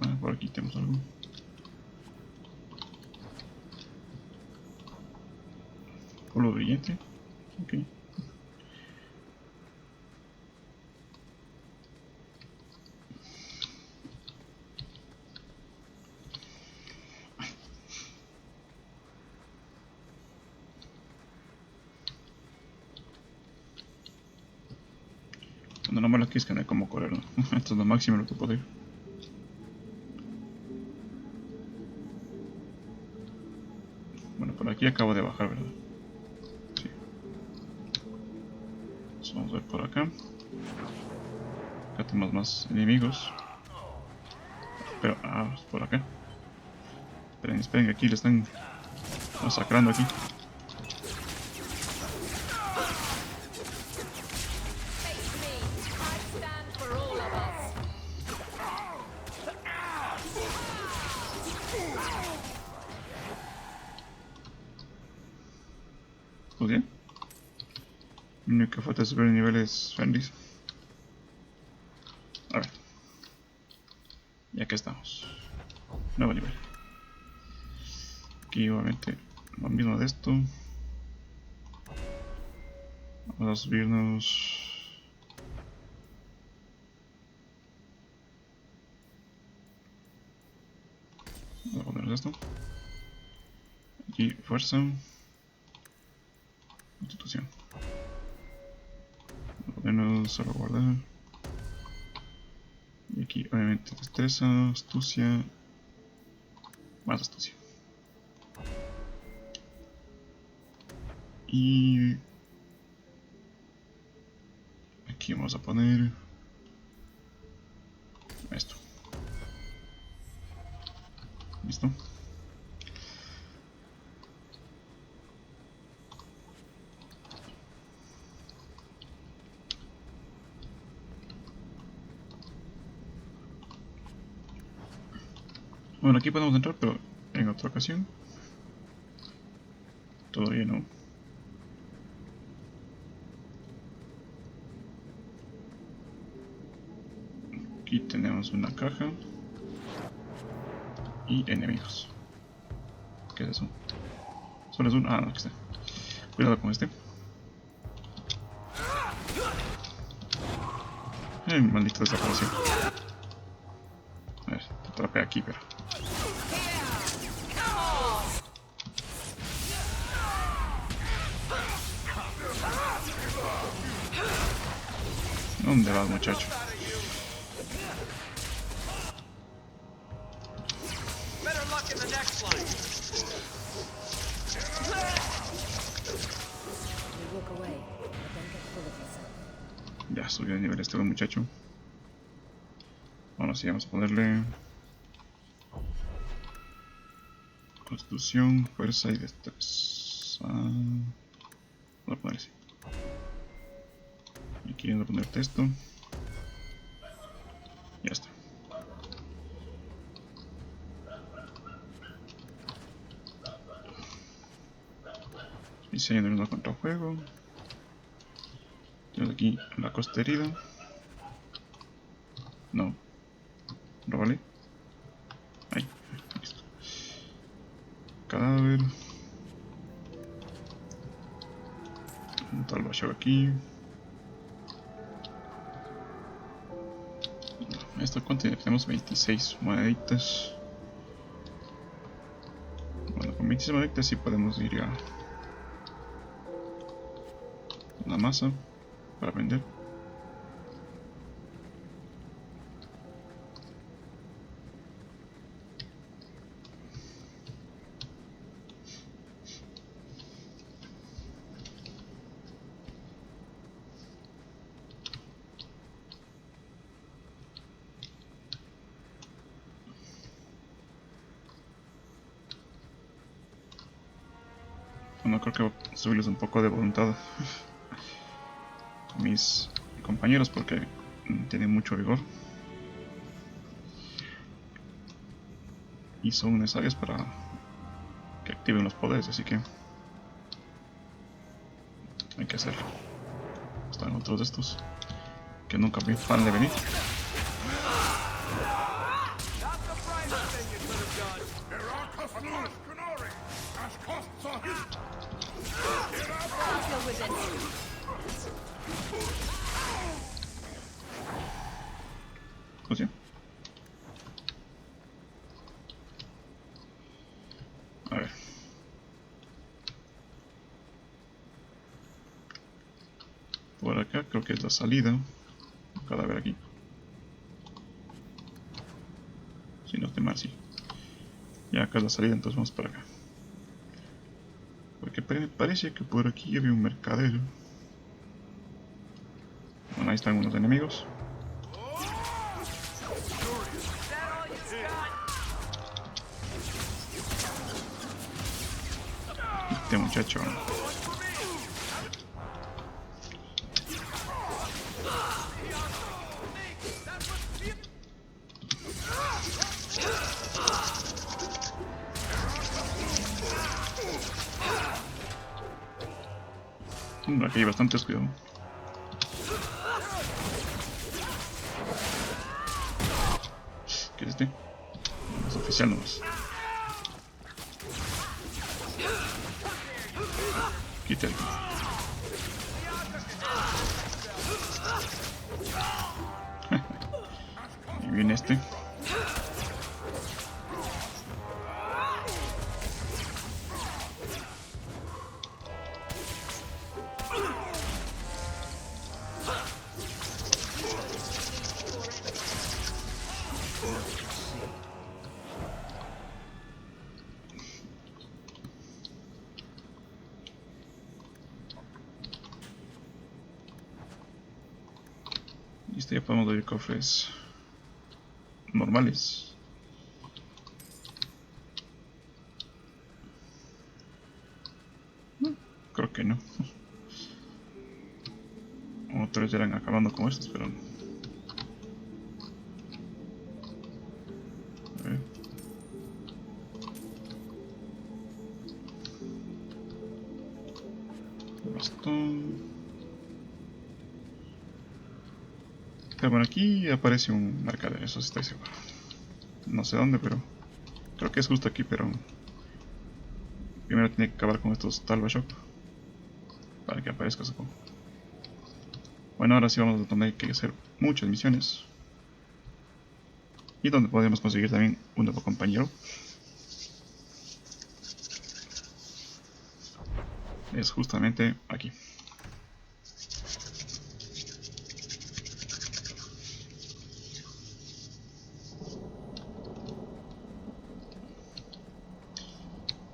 Ah, por aquí tenemos algo. Polvo brillante. Ok. Cuando no me lo quis que no hay como correr, ¿no? Esto es lo máximo lo que puedo ir. Bueno, por aquí acabo de bajar, ¿verdad? Sí. Entonces vamos a ver por acá. Acá tenemos más enemigos. Pero, es por acá. Esperen, esperen, aquí le están masacrando aquí. ¿Todo bien? Mi única falta de subir niveles friendlies. A ver. Y aquí estamos. Nuevo nivel. Aquí obviamente lo mismo de esto. Vamos a subirnos. Vamos a poner esto. Aquí fuerza. Constitución. Vamos a ponernos solo guardar. Y aquí obviamente destreza, astucia. Más astucia. Y aquí vamos a poner esto. Bueno, aquí podemos entrar, pero en otra ocasión. Todavía no. Aquí tenemos una caja. Y enemigos. ¿Qué es eso? Solo es uno. Ah, no, aquí está. Cuidado con este. Maldito desapareció. A ver, te atrapé aquí, pero... ¿Dónde vas, muchacho? Ya subió de nivel este muchacho. Ahora sí vamos a ponerle constitución, fuerza y destreza. Voy a poner así. Y aquí voy a poner esto. Ya está. Diseño de uno contra juego. Tenemos aquí la costa herida. No. Róbale. Ahí. Listo. Cadáver. Un tal bacho aquí. Esto cuánto tenemos 26 moneditas. Bueno, con 26 moneditas sí podemos ir a una masa para vender. Bueno, creo que voy a subirles un poco de voluntad a mis compañeros porque tienen mucho vigor y son necesarios para que activen los poderes, así que hay que hacerlo. Están otros de estos que nunca vi fan de venir. Pues sí. A ver. Por acá creo que es la salida. Un cadáver aquí. Si no estoy mal, sí. Ya acá es la salida, entonces vamos para acá. Porque parece que por aquí había un mercadero. Bueno, ahí están unos enemigos. Este muchacho. Aquí hay bastantes, cuidado. ¿Qué es este? No es oficial nomás. Quítale. Y viene este. Listo, ya podemos abrir cofres normales. vez irán acabando con estos, pero... A ver. Bastón. Pero bueno, aquí aparece un mercader, eso sí estoy seguro. No sé dónde, pero... Creo que es justo aquí, pero... Primero tiene que acabar con estos Talba Shop. Para que aparezca, supongo. Bueno, ahora sí vamos a donde hay que hacer muchas misiones. Y donde podemos conseguir también un nuevo compañero. Es justamente aquí.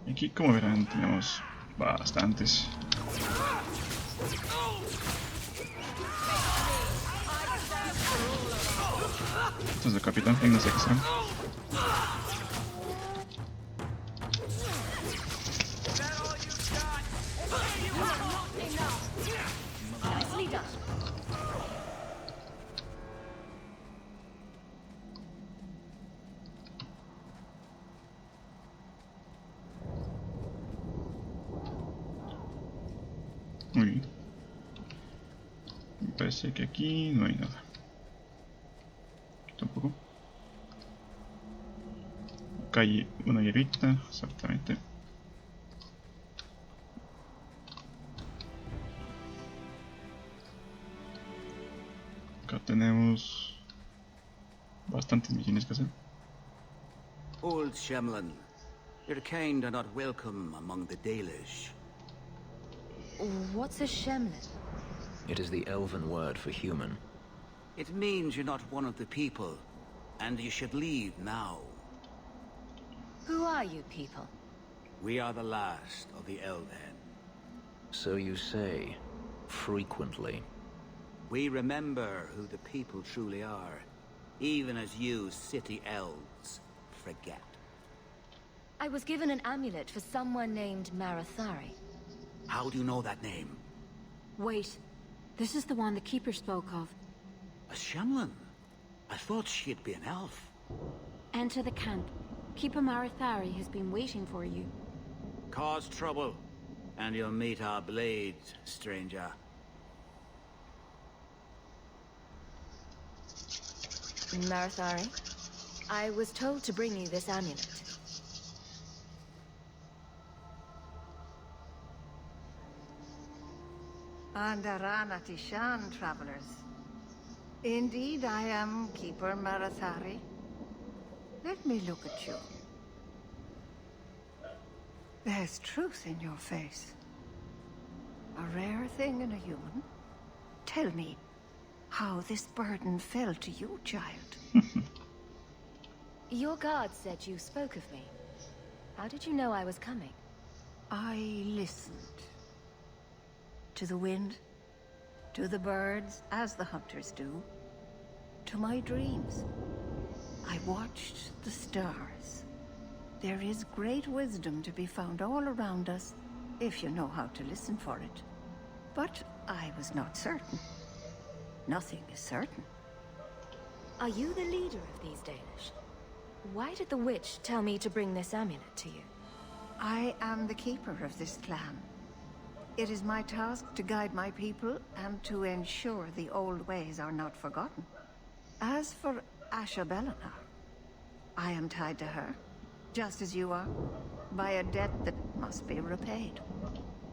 Aquí, como verán, tenemos bastantes. Esto es el Capitán Feng, no sé qué será. Muy bien. Me parece que aquí no hay nada. Aquí tampoco. Acá hay una hierbita, exactamente. Acá tenemos bastantes misiones que hacer. Old Shemlin, your kind are not welcome among the Dalish. What's a Shemlin? It is the elven word for human. It means you're not one of the people, and you should leave now. Who are you people? We are the last of the Elven. So you say, frequently. We remember who the people truly are, even as you city elves forget. I was given an amulet for someone named Marathari. How do you know that name? Wait. This is the one the Keeper spoke of. A Shemlin? I thought she'd be an elf. Enter the camp. Keeper Marathari has been waiting for you. Cause trouble, and you'll meet our blades, stranger. Marathari, I was told to bring you this amulet. Andaranatishan, travelers. Indeed, I am Keeper Marathari. Let me look at you. There's truth in your face. A rare thing in a human. Tell me how this burden fell to you, child. Your guard said you spoke of me. How did you know I was coming? I listened. To the wind, to the birds, as the hunters do, to my dreams. I watched the stars. There is great wisdom to be found all around us, if you know how to listen for it. But I was not certain. Nothing is certain. Are you the leader of these Dalish? Why did the witch tell me to bring this amulet to you? I am the keeper of this clan. It is my task to guide my people and to ensure the old ways are not forgotten. As for Asha Bellinar, I am tied to her, just as you are, by a debt that must be repaid.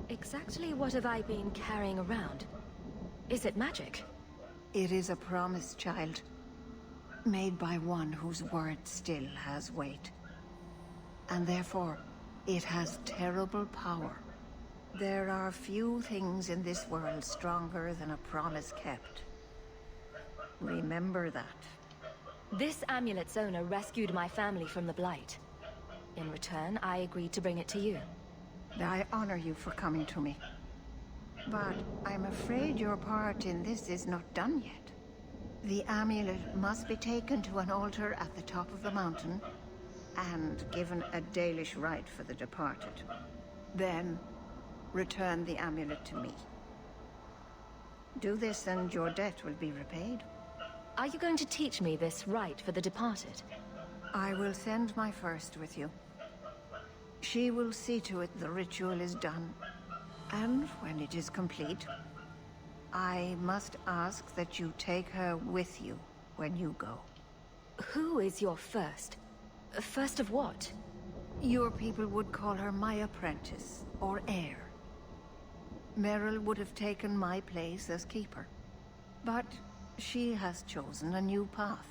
Exactly what have I been carrying around? Is it magic? It is a promise, child, made by one whose word still has weight. And therefore, it has terrible power. There are few things in this world stronger than a promise kept. Remember that. This amulet's owner rescued my family from the Blight. In return, I agreed to bring it to you. I honor you for coming to me. But I'm afraid your part in this is not done yet. The amulet must be taken to an altar at the top of the mountain and given a Dalish rite for the departed. Then, return the amulet to me. Do this and your debt will be repaid. Are you going to teach me this rite for the departed? I will send my first with you. She will see to it the ritual is done. And when it is complete, I must ask that you take her with you when you go. Who is your first? First of what? Your people would call her my apprentice, or heir. Meryl would have taken my place as keeper. But she has chosen a new path.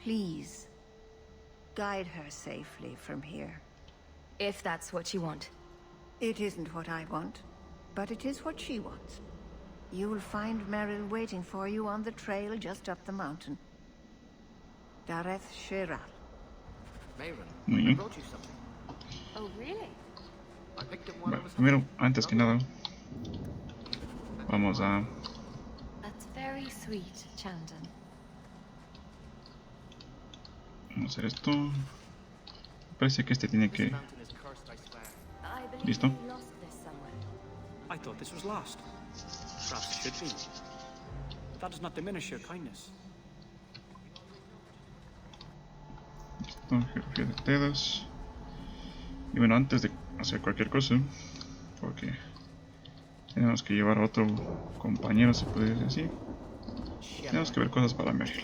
Please, guide her safely from here. If that's what you want. It isn't what I want, but it is what she wants. You will find Meryl waiting for you on the trail just up the mountain. Dareth Shiral. Muy bien. Oh, really? Bueno, primero, antes que nada, vamos a... That's very sweet, Chandon. Vamos a hacer esto. Parece que este tiene que... ¿Listo? I thought this was lost. Perhaps it should be. That does not diminish your kindness. Listo, geografía de dedos. Y bueno, antes de hacer cualquier cosa, porque tenemos que llevar a otro compañero, se puede decir así, tenemos que ver cosas para Meryl.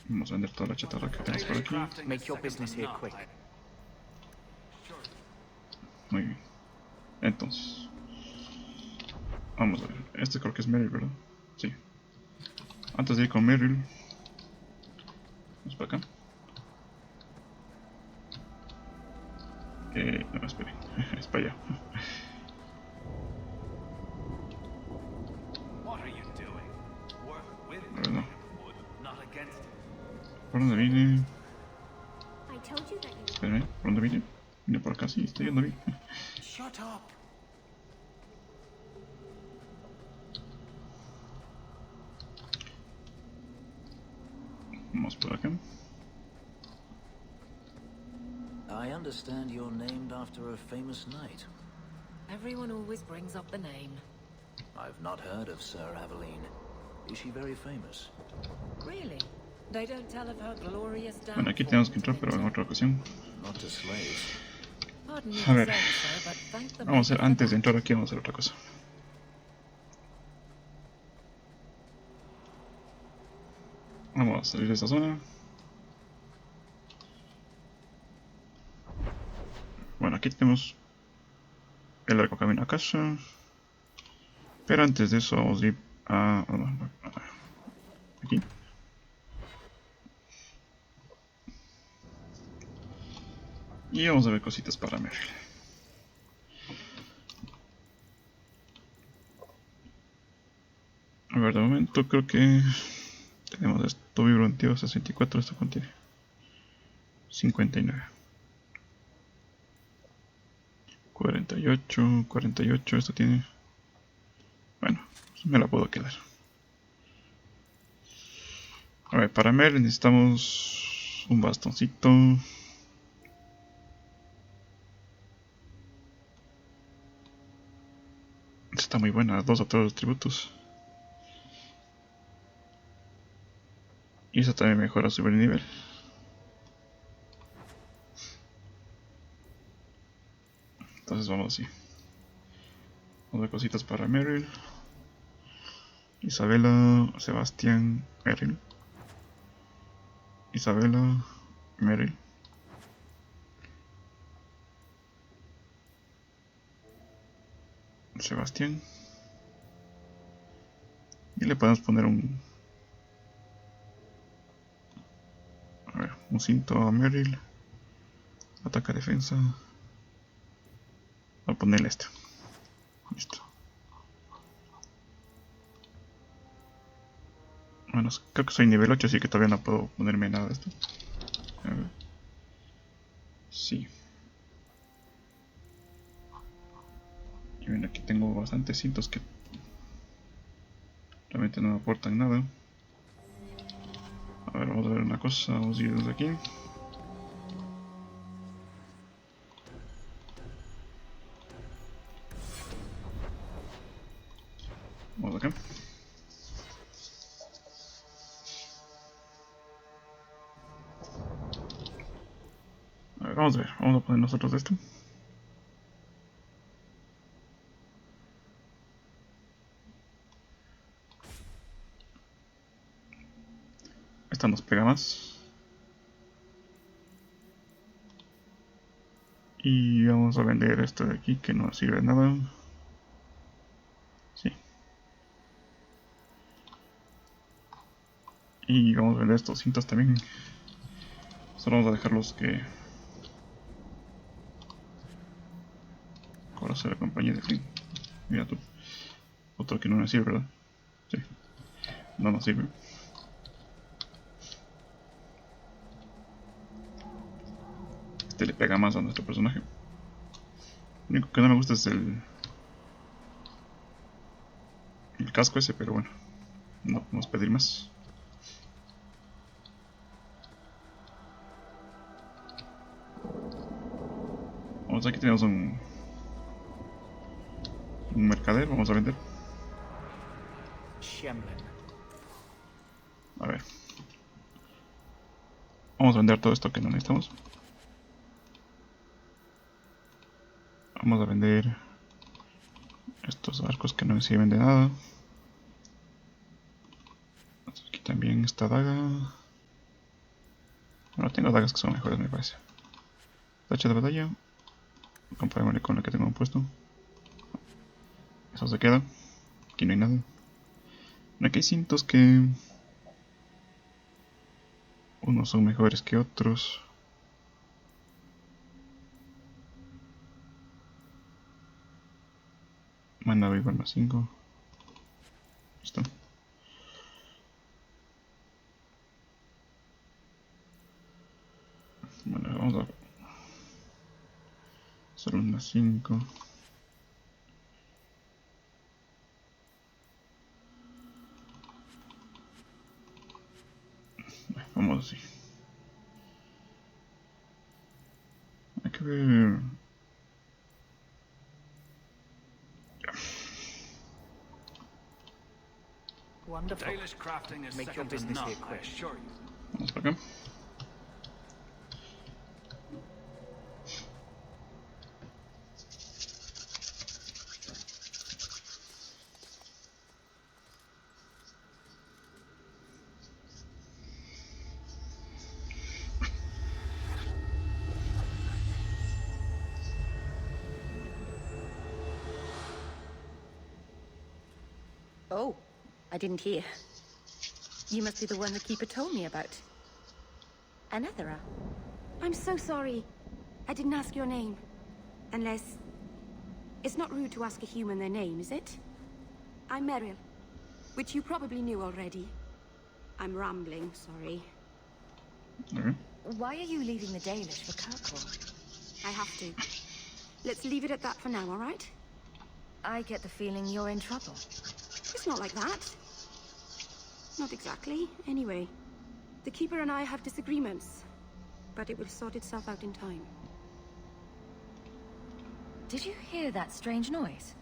Vamos a vender toda la chatarra que tenemos por aquí. Make your business here quick. Muy bien. Entonces, vamos a ver. Este creo que es Meryl, ¿verdad? Sí. Antes de ir con Meryl, vamos para acá. No, espere. Es para allá. A ver, no. ¿Por dónde vine? Espérame, ¿por dónde vine? Vine por acá, sí, estoy yendo bien. Shut up. Vamos por acá. I understand you're named after a famous knight. Everyone always brings up the name. I've not heard of Sir Aveline. Is she very famous? Really? They don't tell of her glorious downfall. Bueno, aquí tenemos que entrar, pero en otra ocasión. Not to slaves. Pardon me A ver, for saying so, but thank the vamos a hacer, antes de entrar aquí, vamos a hacer otra cosa. Vamos a salir de esta zona. Bueno, aquí tenemos el largo camino a casa. Pero antes de eso vamos a ir a aquí. Y vamos a ver cositas para Meryl. A ver, de momento creo que tenemos esto vibranteo 64, esto contiene 59. 48, esto tiene... Bueno, pues me la puedo quedar. A ver, para Meryl necesitamos un bastoncito. Está muy buena, 2 a todos los tributos. Y eso también mejora su nivel. Entonces vamos así. Vamos a ver cositas para Meryl. Isabela, Sebastián, Meryl. Isabela, Meryl. Sebastián. Y le podemos poner un cinto a Meryl. Ataca, defensa. Voy a ponerle este. Listo. Bueno, creo que soy nivel 8, así que todavía no puedo ponerme nada de esto. A ver. Sí. Y ven, aquí tengo bastantes cintos que realmente no me aportan nada. A ver, vamos a ver una cosa, vamos a ir desde aquí. acá. A ver, vamos a ver. Vamos a poner nosotros esto. Esta nos pega más. Y vamos a vender esto de aquí que no sirve de nada. Sí. Y vamos a vender estos cintos también. Solo vamos a dejarlos que... Conoce la compañía de fin. Mira tú. Otro que no me sirve, ¿verdad? Sí. No nos sirve. Este le pega más a nuestro personaje. Lo único que no me gusta es el casco ese, pero bueno. No podemos pedir más. Vamos, aquí tenemos un mercader, vamos a vender. A ver. Vamos a vender todo esto que no necesitamos. Vamos a vender estos arcos que no me sirven de nada. Aquí también esta daga. Bueno, tengo dagas que son mejores, me parece. Tacha de batalla. Comparémosle con la que tengo puesto. Eso se queda. Aquí no hay nada. Aquí hay cintos que... unos son mejores que otros. Mana Bioware más 5. Listo. Bueno, vamos a... solo un más 5. Vamos así. Hay que ver... Wonderful. Dalish crafting is Make your business here quick. Vamos para acá. Oh, I didn't hear. You must be the one the Keeper told me about. Anethera. I'm so sorry. I didn't ask your name. Unless... It's not rude to ask a human their name, is it? I'm Meryl, which you probably knew already. I'm rambling, sorry. Why are you leaving the Dalish for Kirkwall? I have to. Let's leave it at that for now, all right? I get the feeling you're in trouble. It's not like that. Not exactly, anyway. The Keeper and I have disagreements, but it will sort itself out in time. Did you hear that strange noise?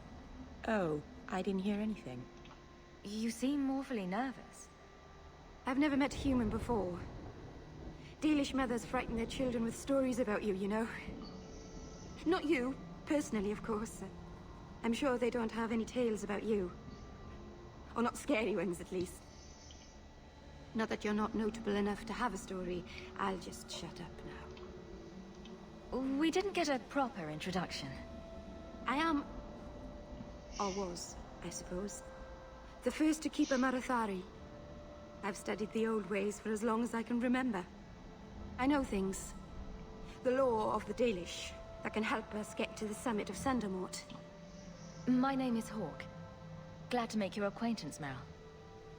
Oh, I didn't hear anything. You seem awfully nervous. I've never met a human before. Dalish mothers frighten their children with stories about you, you know. Not you, personally, of course. I'm sure they don't have any tales about you. Or not scary ones, at least. Not that you're not notable enough to have a story. I'll just shut up now. We didn't get a proper introduction. I am... or was, I suppose. The first to keep a Marathari. I've studied the old ways for as long as I can remember. I know things. The law of the Dalish that can help us get to the summit of Sundermort. My name is Hawk. Glad to make your acquaintance, Meryl.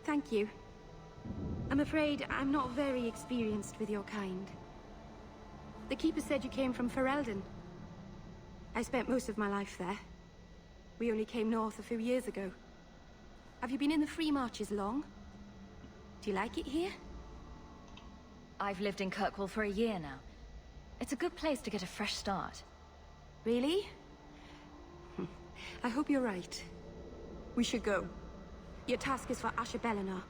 Thank you. I'm afraid I'm not very experienced with your kind. The Keeper said you came from Ferelden. I spent most of my life there. We only came north a few years ago. Have you been in the Free Marches long? Do you like it here? I've lived in Kirkwall for a year now. It's a good place to get a fresh start. Really? I hope you're right. We should go. Your task is for Asher Bellinar.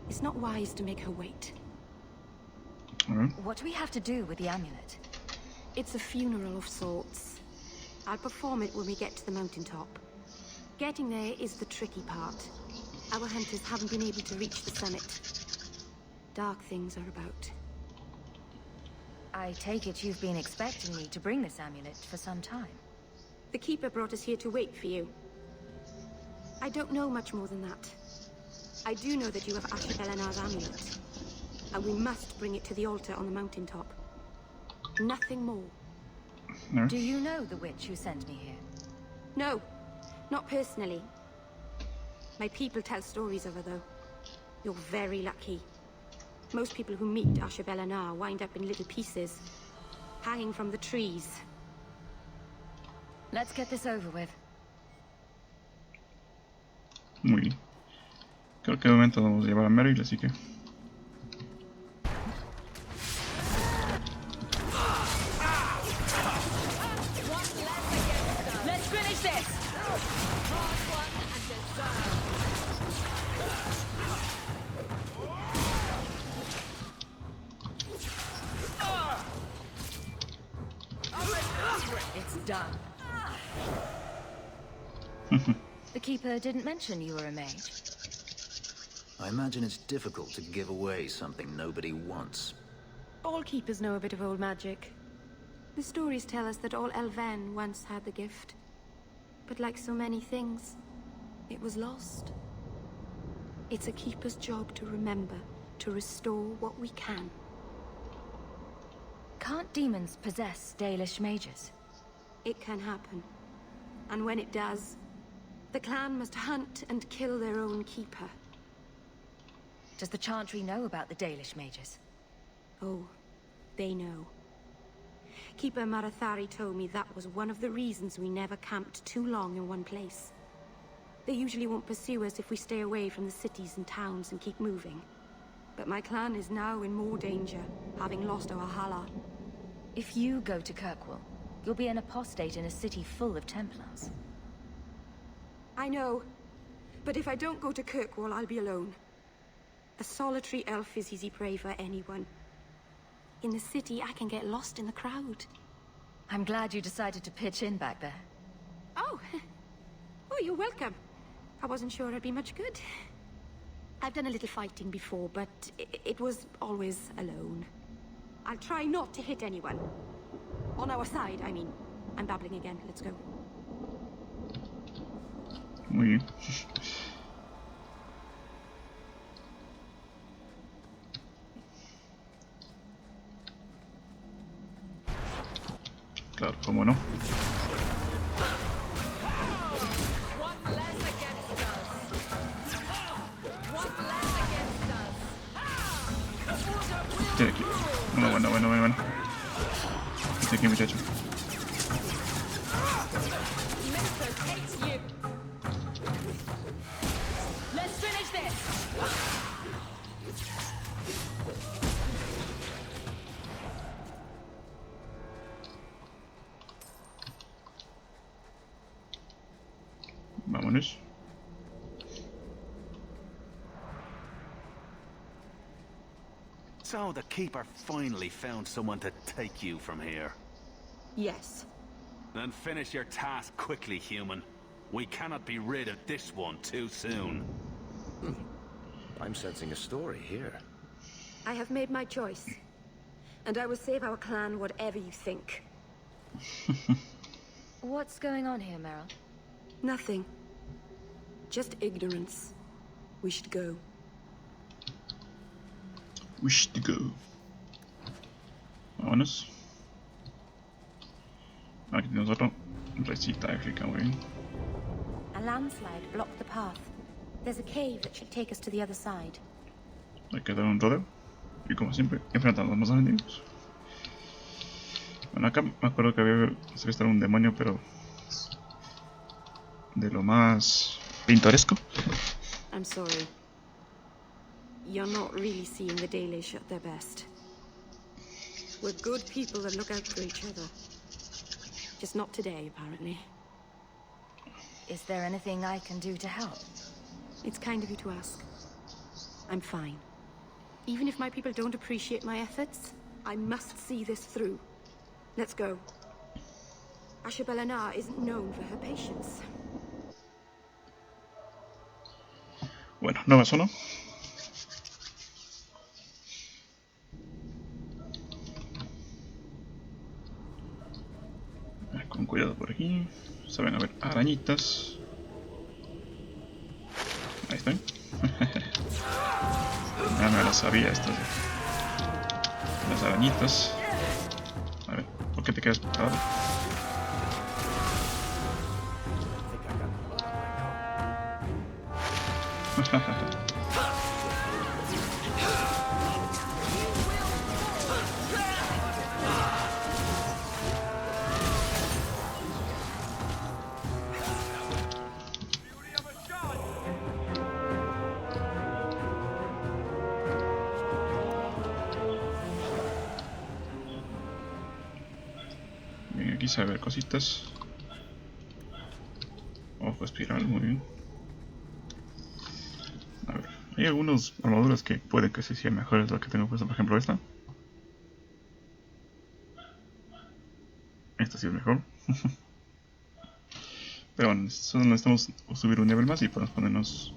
It's not wise to make her wait. What do we have to do with the amulet? It's a funeral of sorts. I'll perform it when we get to the mountaintop. Getting there is the tricky part. Our hunters haven't been able to reach the summit. Dark things are about. I take it you've been expecting me to bring this amulet for some time. The Keeper brought us here to wait for you. I don't know much more than that. I do know that you have Asher Bellinar's amulet. And we must bring it to the altar on the mountaintop. Nothing more. No. Do you know the witch who sent me here? No, not personally. My people tell stories of her, though. You're very lucky. Most people who meet Asher Bellinar wind up in little pieces, hanging from the trees. Let's get this over with. Muy bien. Creo que de momento vamos a llevar a Meryl, así que... Let's finish this! It's done. The Keeper didn't mention you were a mage. I imagine it's difficult to give away something nobody wants. All Keepers know a bit of old magic. The stories tell us that all Elven once had the gift. But like so many things, it was lost. It's a Keeper's job to remember, to restore what we can. Can't demons possess Dalish mages? It can happen. And when it does, the clan must hunt and kill their own Keeper. Does the Chantry know about the Dalish mages? Oh, they know. Keeper Marathari told me that was one of the reasons we never camped too long in one place. They usually won't pursue us if we stay away from the cities and towns and keep moving. But my clan is now in more danger, having lost our Hala. If you go to Kirkwall, you'll be an apostate in a city full of Templars. I know. But if I don't go to Kirkwall, I'll be alone. A solitary elf is easy prey for anyone. In the city, I can get lost in the crowd. I'm glad you decided to pitch in back there. Oh! Oh, you're welcome. I wasn't sure I'd be much good. I've done a little fighting before, but it was always alone. I'll try not to hit anyone. On our side, I mean. I'm babbling again. Let's go. Muy bien. Claro, cómo no. Tiene aquí. Bueno. Este aquí, muchacho. Let's finish this. Vámonos. So the Keeper finally found someone to take you from here. Yes. Then finish your task quickly, human. We cannot be rid of this one too soon. I'm sensing a story here. I have made my choice. And I will save our clan whatever you think. What's going on here, Meryl? Nothing. Just ignorance. We should go. We should go. Vámonos. Aquí tenemos otro recitaje, muy bien. A landslide blocked the path. There's a cave that should take us to the other side. Hay que dar un rodeo. Y como siempre, enfrentando a los enemigos. Bueno, acá me acuerdo que había visto un demonio, pero de lo más pintoresco. I'm sorry. You're not really seeing the Dalish at their best. We're good people that look out for each other. Just not today, apparently. Is there anything I can do to help? It's kind of you to ask. I'm fine. Even if my people don't appreciate my efforts, I must see this through. Let's go. Ashabelana isn't known for her patience. Bueno, no me sonó. Con cuidado por aquí. Saben, a ver, arañitas. Ahí están. Ya me las sabía estas. Las arañitas. A ver, ¿por qué te quedas parado? Bien, aquí se ve cositas. Ojo espiral, muy bien. A ver, hay algunas armaduras que puede que sí sean mejores de las que tengo puesta, por ejemplo esta. Esta sí es mejor. Pero bueno, solo necesitamos subir un nivel más y podemos ponernos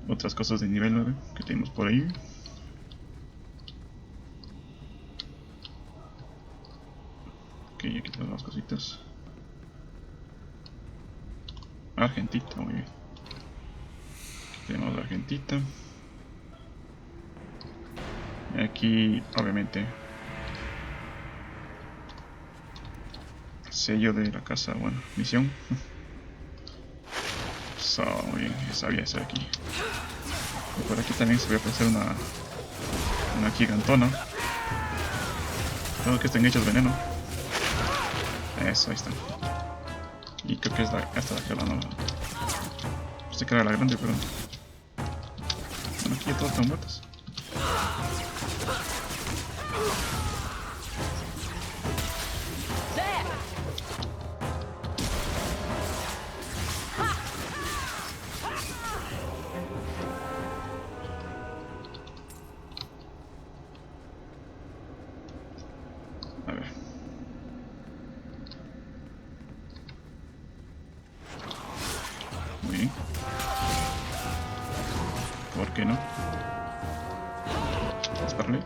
otras cosas de nivel 9 que tenemos por ahí. Ok, aquí tenemos más cositas. Argentita, muy bien. Aquí tenemos la argentita. Y aquí, obviamente, sello de la casa, bueno, misión. So, muy bien, sabía eso de aquí. Y por aquí también se ve aparecer una gigantona. Creo que están hechos veneno. Eso, ahí están. Y creo que es esta de aquí la nueva. Pensé que era la grande, pero... Bueno, aquí ya todas están muertas. A ver. Muy bien. ¿Por qué no? Disparle.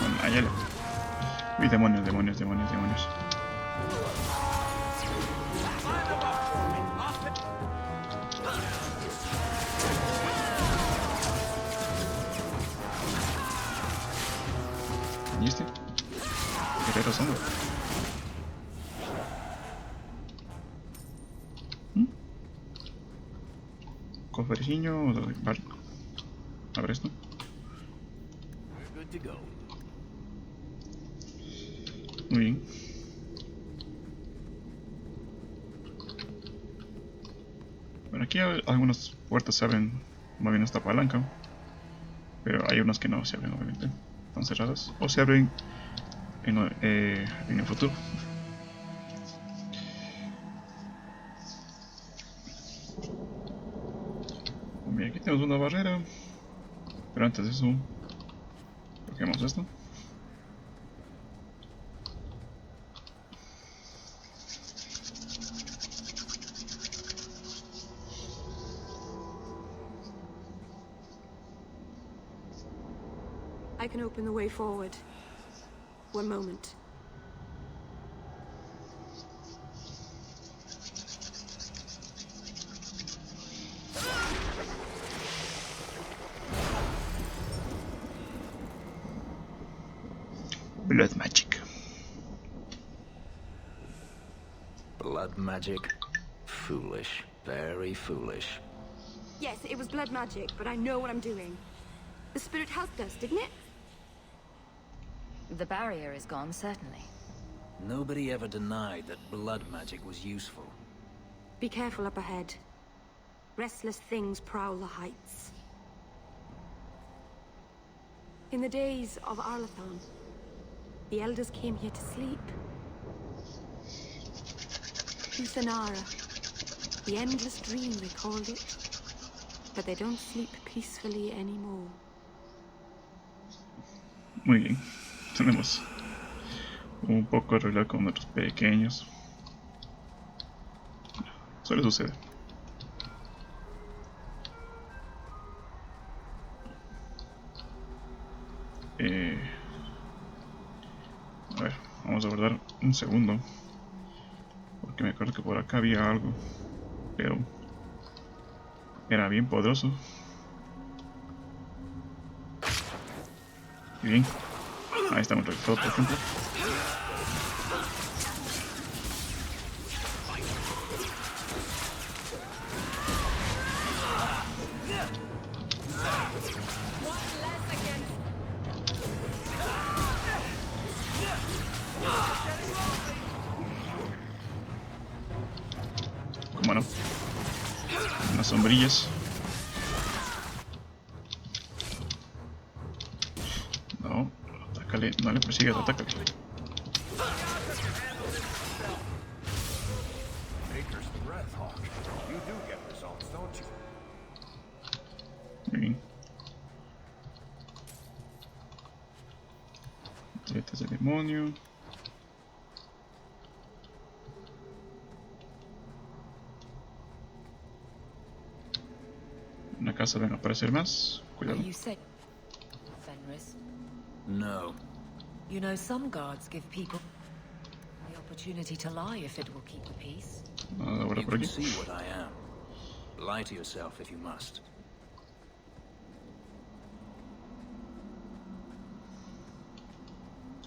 Bueno, allá le... Uy, demonios, demonios, demonios, demonios. ¿Y este? Guerrero sombra. Cofrecillo, vale. A ver esto. Muy bien. Bueno, aquí algunas puertas se abren moviendo esta palanca, pero hay unas que no se abren, obviamente. Están cerradas o se abren en el futuro. Bien, aquí tenemos una barrera, pero antes de eso, cogemos esto. I can open the way forward. One moment. Blood magic. Blood magic? Foolish. Very foolish. Yes, it was blood magic, but I know what I'm doing. The spirit helped us, didn't it? The barrier is gone, certainly. Nobody ever denied that blood magic was useful. Be careful up ahead. Restless things prowl the heights. In the days of Arlathon, the elders came here to sleep. Uthanara. The endless dream they called it. But they don't sleep peacefully anymore. Muy bien. Tenemos un poco de regla con nuestros pequeños. Suele suceder. A ver, vamos a guardar un segundo. Porque me acuerdo que por acá había algo. Pero era bien poderoso. Y bien. Ahí está un reactor, por ejemplo. ¿Cómo no? Unas sombrillas. No, atácale, no le persigues, atácale. Muy bien. Este es el demonio. En la casa van a aparecer más. Cuidado. Fenris. No. You know, some guards give people the opportunity to lie if it will keep the peace. Ahora You por can aquí. see what I am. Lie to yourself if you must.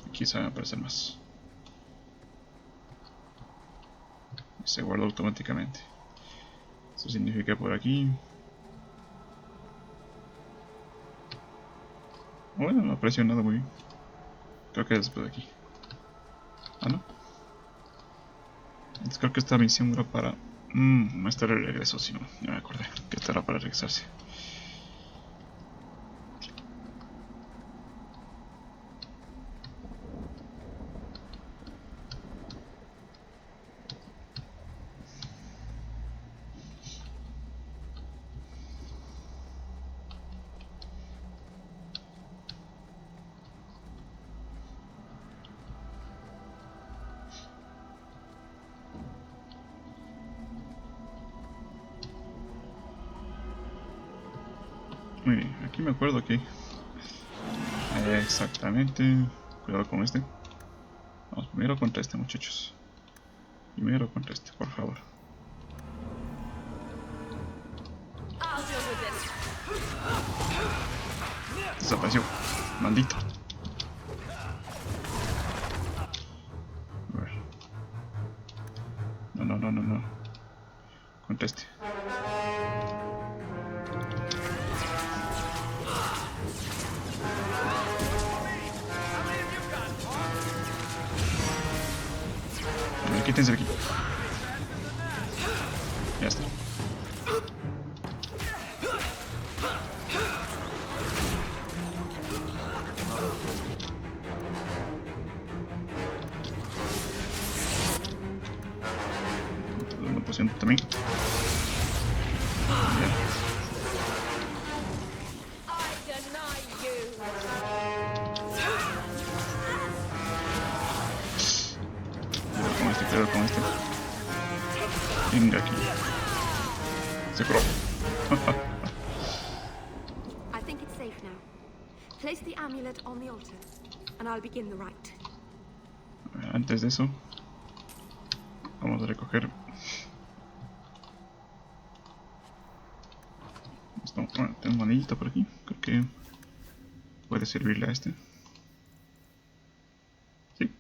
Aquí se van a aparecer más. Y se guarda automáticamente. Eso significa por aquí. Bueno, no ha presionado muy bien. Creo que es después de aquí. Ah, no. Entonces creo que esta misión era para... no está de regreso, si no, ya me acordé que esta era para regresarse. Muy bien, aquí me acuerdo que... exactamente. Cuidado con este. Vamos primero contra este, muchachos. Primero contra este, por favor. Desapareció. Maldito. A ver. No. Contra este. A ver, quítense de aquí. Ya está. Una poción también. Bien. Cuidado con este. Venga aquí. Se curó. I think it's safe now. Place the amulet on the altar, and I'll begin the rite. Antes de eso, vamos a recoger esto. Bueno, tengo un anillito por aquí. Creo que puede servirle a este. Sí.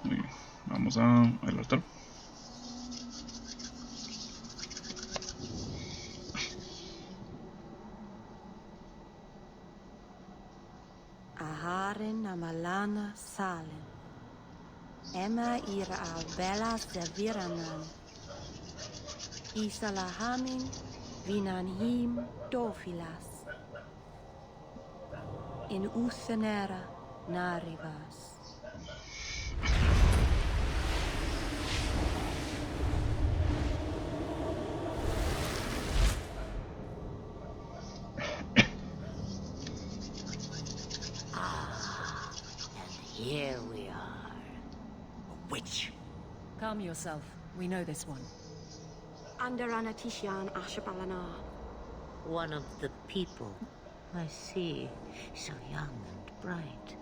Muy bien. Vamos al altar. Aharen amalana salen. Emma ira al bella serviranan. Isalahamin vinanhim dofilas. In Uthenera narivas. Here we are. A witch. Calm yourself. We know this one. Anderanatishan Ashabalana. One of the people. I see. So young and bright.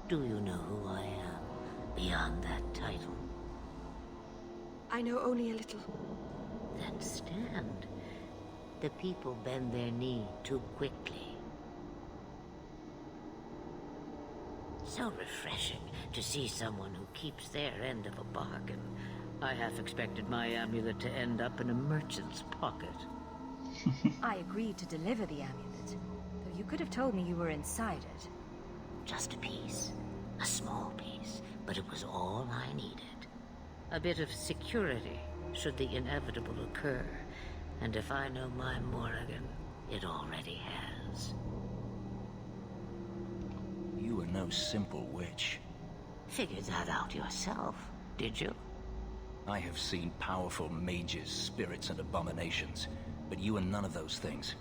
Do you know who I am, beyond that title? I know only a little. Then stand. The people bend their knee too quickly. So refreshing to see someone who keeps their end of a bargain. I half expected my amulet to end up in a merchant's pocket. I agreed to deliver the amulet, though you could have told me you were inside it. Just a piece. A small piece, but it was all I needed. A bit of security, should the inevitable occur. And if I know my Morrigan, it already has. You were no simple witch. Figured that out yourself, did you? I have seen powerful mages, spirits, and abominations, but you are none of those things.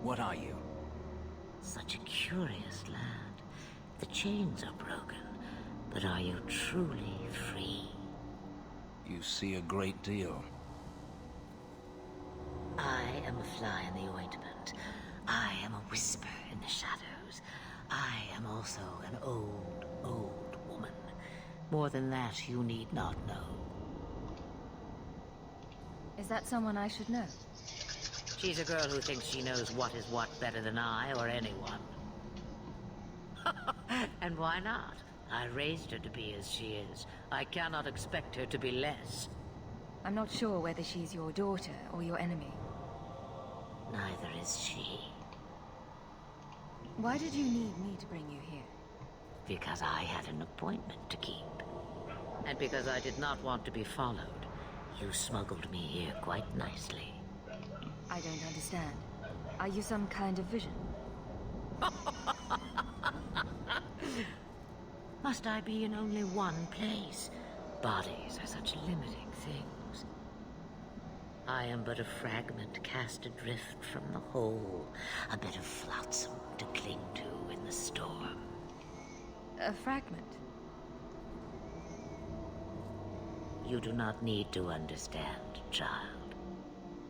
What are you? Such a curious land. The chains are broken, but are you truly free? You see a great deal. I am a fly in the ointment. I am a whisper in the shadows. I am also an old, old woman. More than that, you need not know. Is that someone I should know? She's a girl who thinks she knows what is what better than I or anyone. And why not? I raised her to be as she is. I cannot expect her to be less. I'm not sure whether she's your daughter or your enemy. Neither is she. Why did you need me to bring you here? Because I had an appointment to keep. And because I did not want to be followed, you smuggled me here quite nicely. I don't understand. Are you some kind of vision? Must I be in only one place? Bodies are such limiting things. I am but a fragment cast adrift from the whole, a bit of flotsam to cling to in the storm. A fragment? You do not need to understand, child.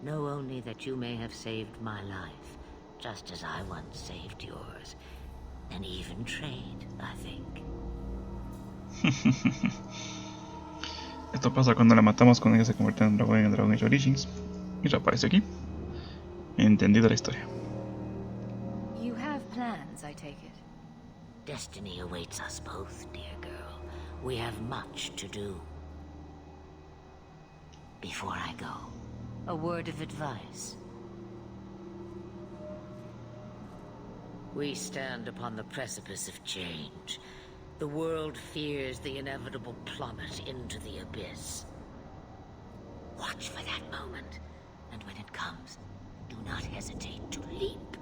Know only that you may have saved my life, just as I once saved yours. And even trade, I think. Esto pasa cuando la matamos, cuando ella se convierte en el dragón Age Origins. Y reaparece aquí. Entendido la historia. You have plans, I take it. Destiny awaits us both, dear girl. We have much to do. Before I go, a word of advice. We stand upon the precipice of change. The world fears the inevitable plummet into the abyss. Watch for that moment, and when it comes, do not hesitate to leap.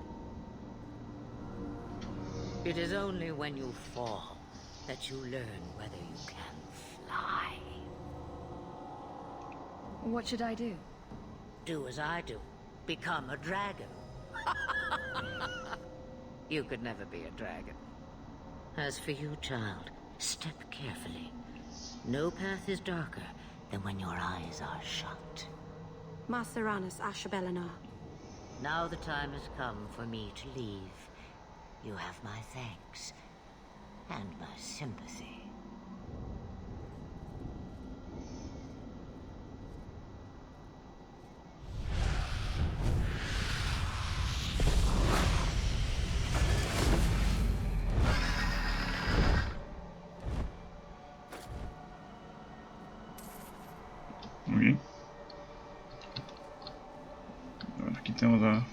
It is only when you fall that you learn whether you can fly. What should I do? Do as I do. Become a dragon. You could never be a dragon. As for you, child, step carefully. No path is darker than when your eyes are shut. Masteranus Ashabelana. Now the time has come for me to leave. You have my thanks and my sympathy. Muy bien. Bueno, aquí tenemos a...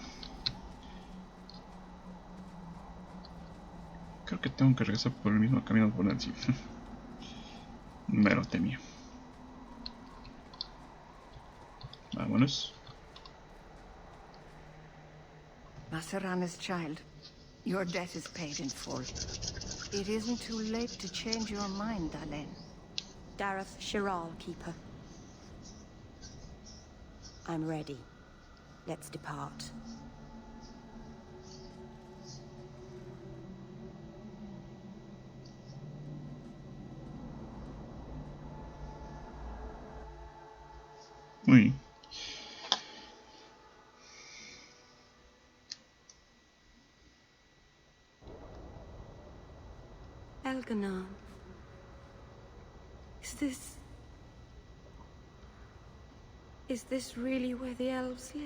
Creo que tengo que regresar por el mismo camino por el sitio. Me lo temía. Vamos. Vámonos. Masarana's child, your debt is paid in full. It isn't too late to change your mind, Dalen. Dareth Shiral, Keeper. I'm ready. Let's depart. Muy bien. Elganon. Is this really where the elves live?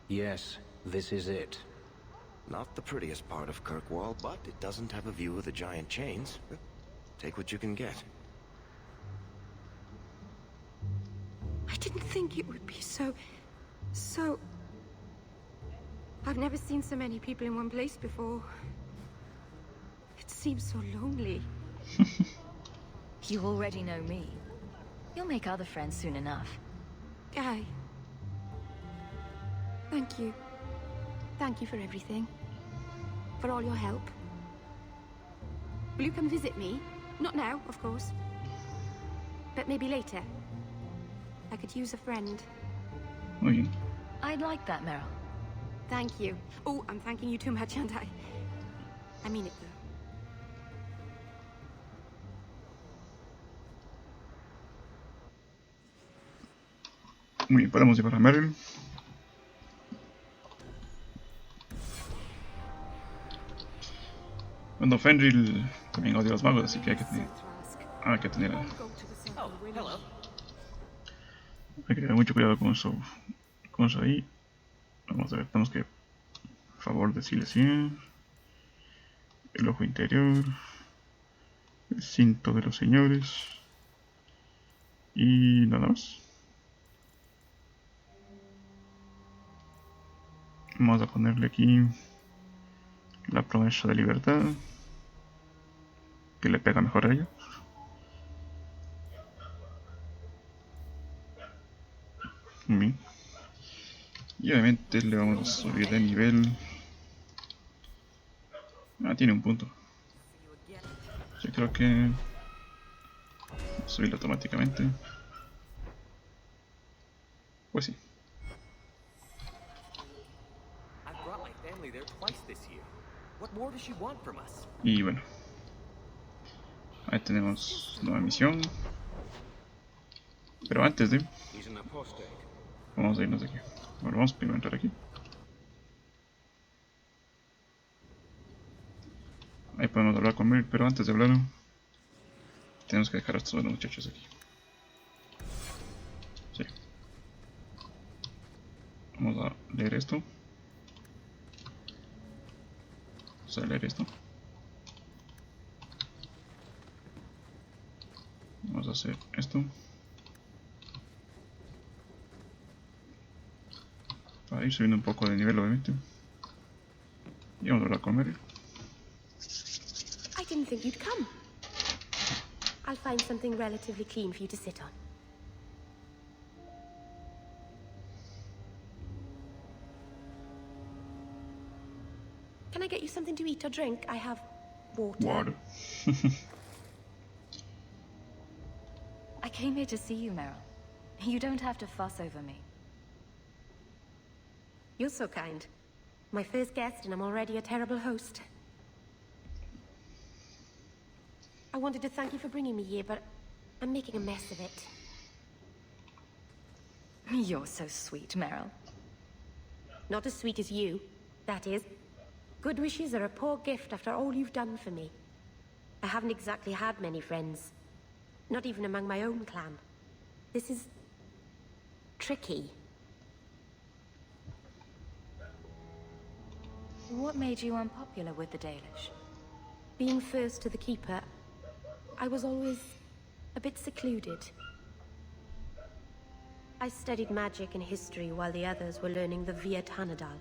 Yes, this is it. Not the prettiest part of Kirkwall, but it doesn't have a view of the giant chains. Take what you can get. I didn't think it would be so... I've never seen so many people in one place before. It seems so lonely. You already know me. You'll make other friends soon enough. Guy. Thank you. Thank you for everything. For all your help. Will you come visit me? Not now, of course. But maybe later. I could use a friend. Muy bien. I'd like that, Meryl. Thank you. Oh, I'm thanking you too much, aren't I? I mean it, though. Muy bien, podemos llevar a Meryl. Bueno, Fenrir también odia a los magos, así que hay que tener mucho cuidado con eso ahí. Vamos a ver, tenemos que, por favor, decirle sí. El ojo interior, el cinto de los señores y nada más. Vamos a ponerle aquí la promesa de libertad, que le pega mejor a ella. Bien. Y obviamente le vamos a subir de nivel. Tiene un punto. Yo creo que subirlo automáticamente. Pues sí. Y bueno, ahí tenemos nueva misión. Pero antes de... vamos a irnos de aquí. Bueno, vamos primero a entrar aquí. Ahí podemos hablar con Mary, pero antes de hablar tenemos que dejar a estos buenos muchachos aquí. Sí. Vamos a leer esto. Vamos a leer esto. Vamos a hacer esto. Para ir subiendo un poco de nivel, obviamente. Y vamos a hablar con Mary. I didn't think you'd come. I'll find something relatively clean for you to sit on. Can I get you something to eat or drink? I have water. I came here to see you, Meryl. You don't have to fuss over me. You're so kind. My first guest and I'm already a terrible host. I wanted to thank you for bringing me here, but I'm making a mess of it. You're so sweet, Meryl. Not as sweet as you, that is. Good wishes are a poor gift after all you've done for me. I haven't exactly had many friends. Not even among my own clan. This is... tricky. What made you unpopular with the Dalish? Being first to the Keeper, I was always a bit secluded. I studied magic and history while the others were learning the Via Tanadal.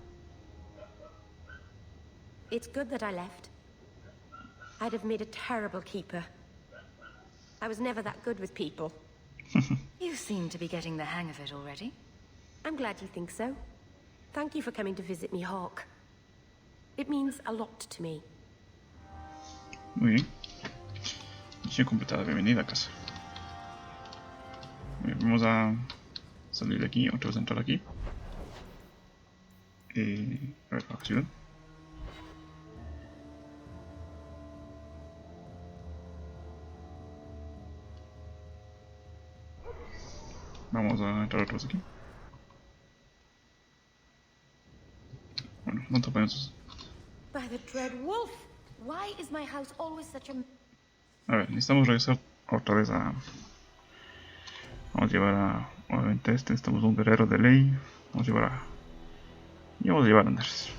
It's good that I left. I'd have made a terrible Keeper. I was never that good with people. You seem to be getting the hang of it already. I'm glad you think so. Thank you for coming to visit me, Hawk. It means a lot to me. Muy bien. Misión completada, bienvenida a casa. Bien, vamos a salir de aquí, otra vez a entrar aquí. A ver, la ciudad. Vamos a entrar otra vez aquí. Bueno, no tapemos. By the dread wolf, why is my house always such a... A ver, necesitamos regresar otra vez a... Vamos a llevar a... Obviamente necesitamos un guerrero de ley. Vamos a llevar a... Y vamos a llevar a Anders.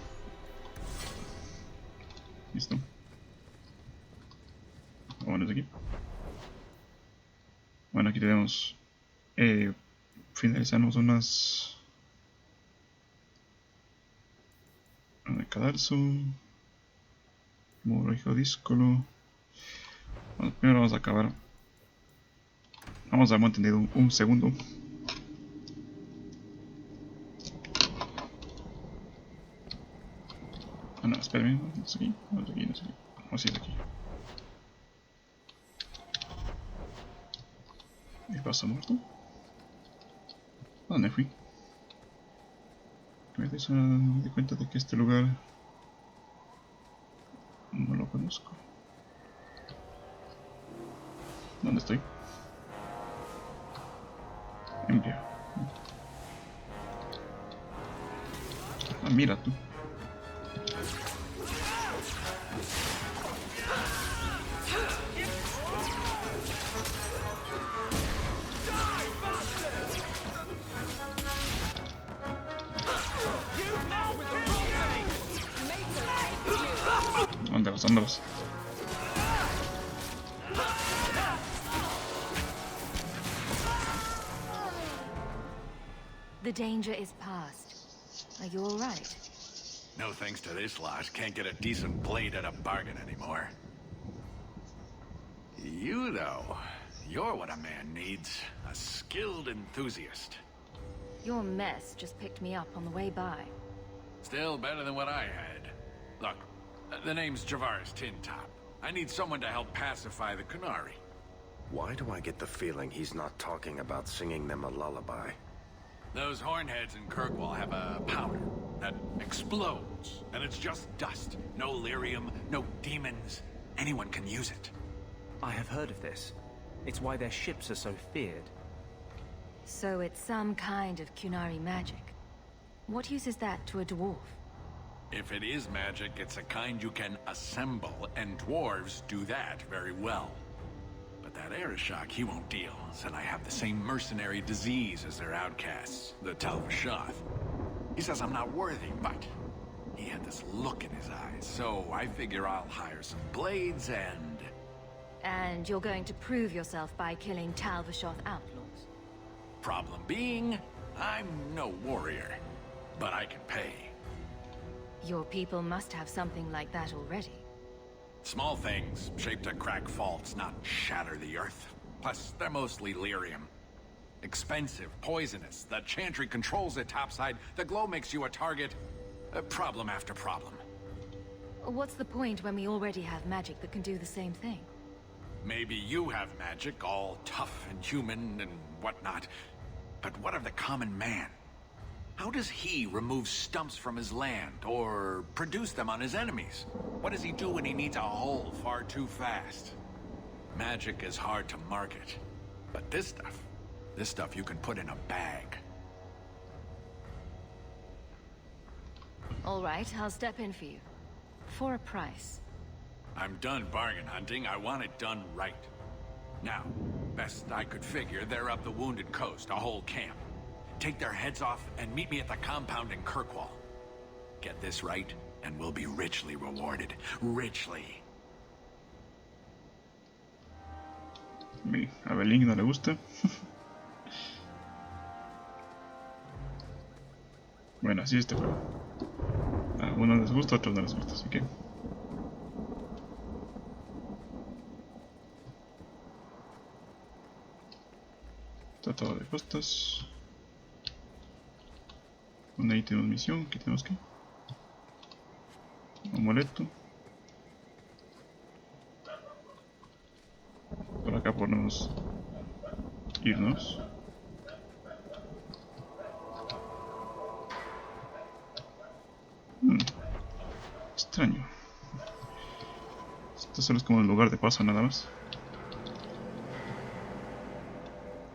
Listo. Vámonos aquí. Bueno, aquí tenemos... finalizamos unas... de cadarzo. Morrijo díscolo. Bueno, primero vamos a acabar. Vamos a mantener un segundo. Ah, no, espérenme, no es aquí, no es aquí, no es aquí. O sí es aquí. ¿Qué pasa, muerto? ¿A dónde fui? Me di cuenta de que este lugar no lo conozco. ¿Dónde estoy? Envío. Ah, mira tú. Ándalos. The danger is past. Are you all right? No thanks to this lot, can't get a decent blade at a bargain anymore. You, though, you're what a man needs. A skilled enthusiast. Your mess just picked me up on the way by. Still better than what I had. Look, the name's Javaris Tintop. I need someone to help pacify the Qunari. Why do I get the feeling he's not talking about singing them a lullaby? Those hornheads in Kirkwall have a powder that explodes, and it's just dust. No lyrium, no demons. Anyone can use it. I have heard of this. It's why their ships are so feared. So it's some kind of Qunari magic. What use is that to a dwarf? If it is magic, it's a kind you can assemble, and dwarves do that very well. But that Arishok, he won't deal, and I have the same mercenary disease as their outcasts, the Talvashoth. He says I'm not worthy, but he had this look in his eyes, so I figure I'll hire some blades and... And you're going to prove yourself by killing Talvashoth outlaws? Problem being, I'm no warrior, but I can pay. Your people must have something like that already. Small things, shaped to crack faults, not shatter the earth. Plus, they're mostly lyrium. Expensive, poisonous, the chantry controls it topside, the glow makes you a target. Problem after problem. What's the point when we already have magic that can do the same thing? Maybe you have magic, all tough and human and whatnot. But what of the common man? How does he remove stumps from his land, or produce them on his enemies? What does he do when he needs a hole far too fast? Magic is hard to market. But this stuff you can put in a bag. All right, I'll step in for you. For a price. I'm done bargain hunting, I want it done right. Now, best I could figure, they're up the Wounded Coast, a whole camp. Take their heads off and meet me at the compound in Kirkwall. Get this right, and we'll be richly rewarded. Richly. A Belín no le gusta. Bueno, así es este juego. A algunos les gusta, a otros no les gusta, así que... Tratado de costas. Bueno, ahí tenemos misión, ¿qué tenemos que? Amuleto. Por acá podemos irnos. Extraño. Esto solo es como un lugar de paso nada más.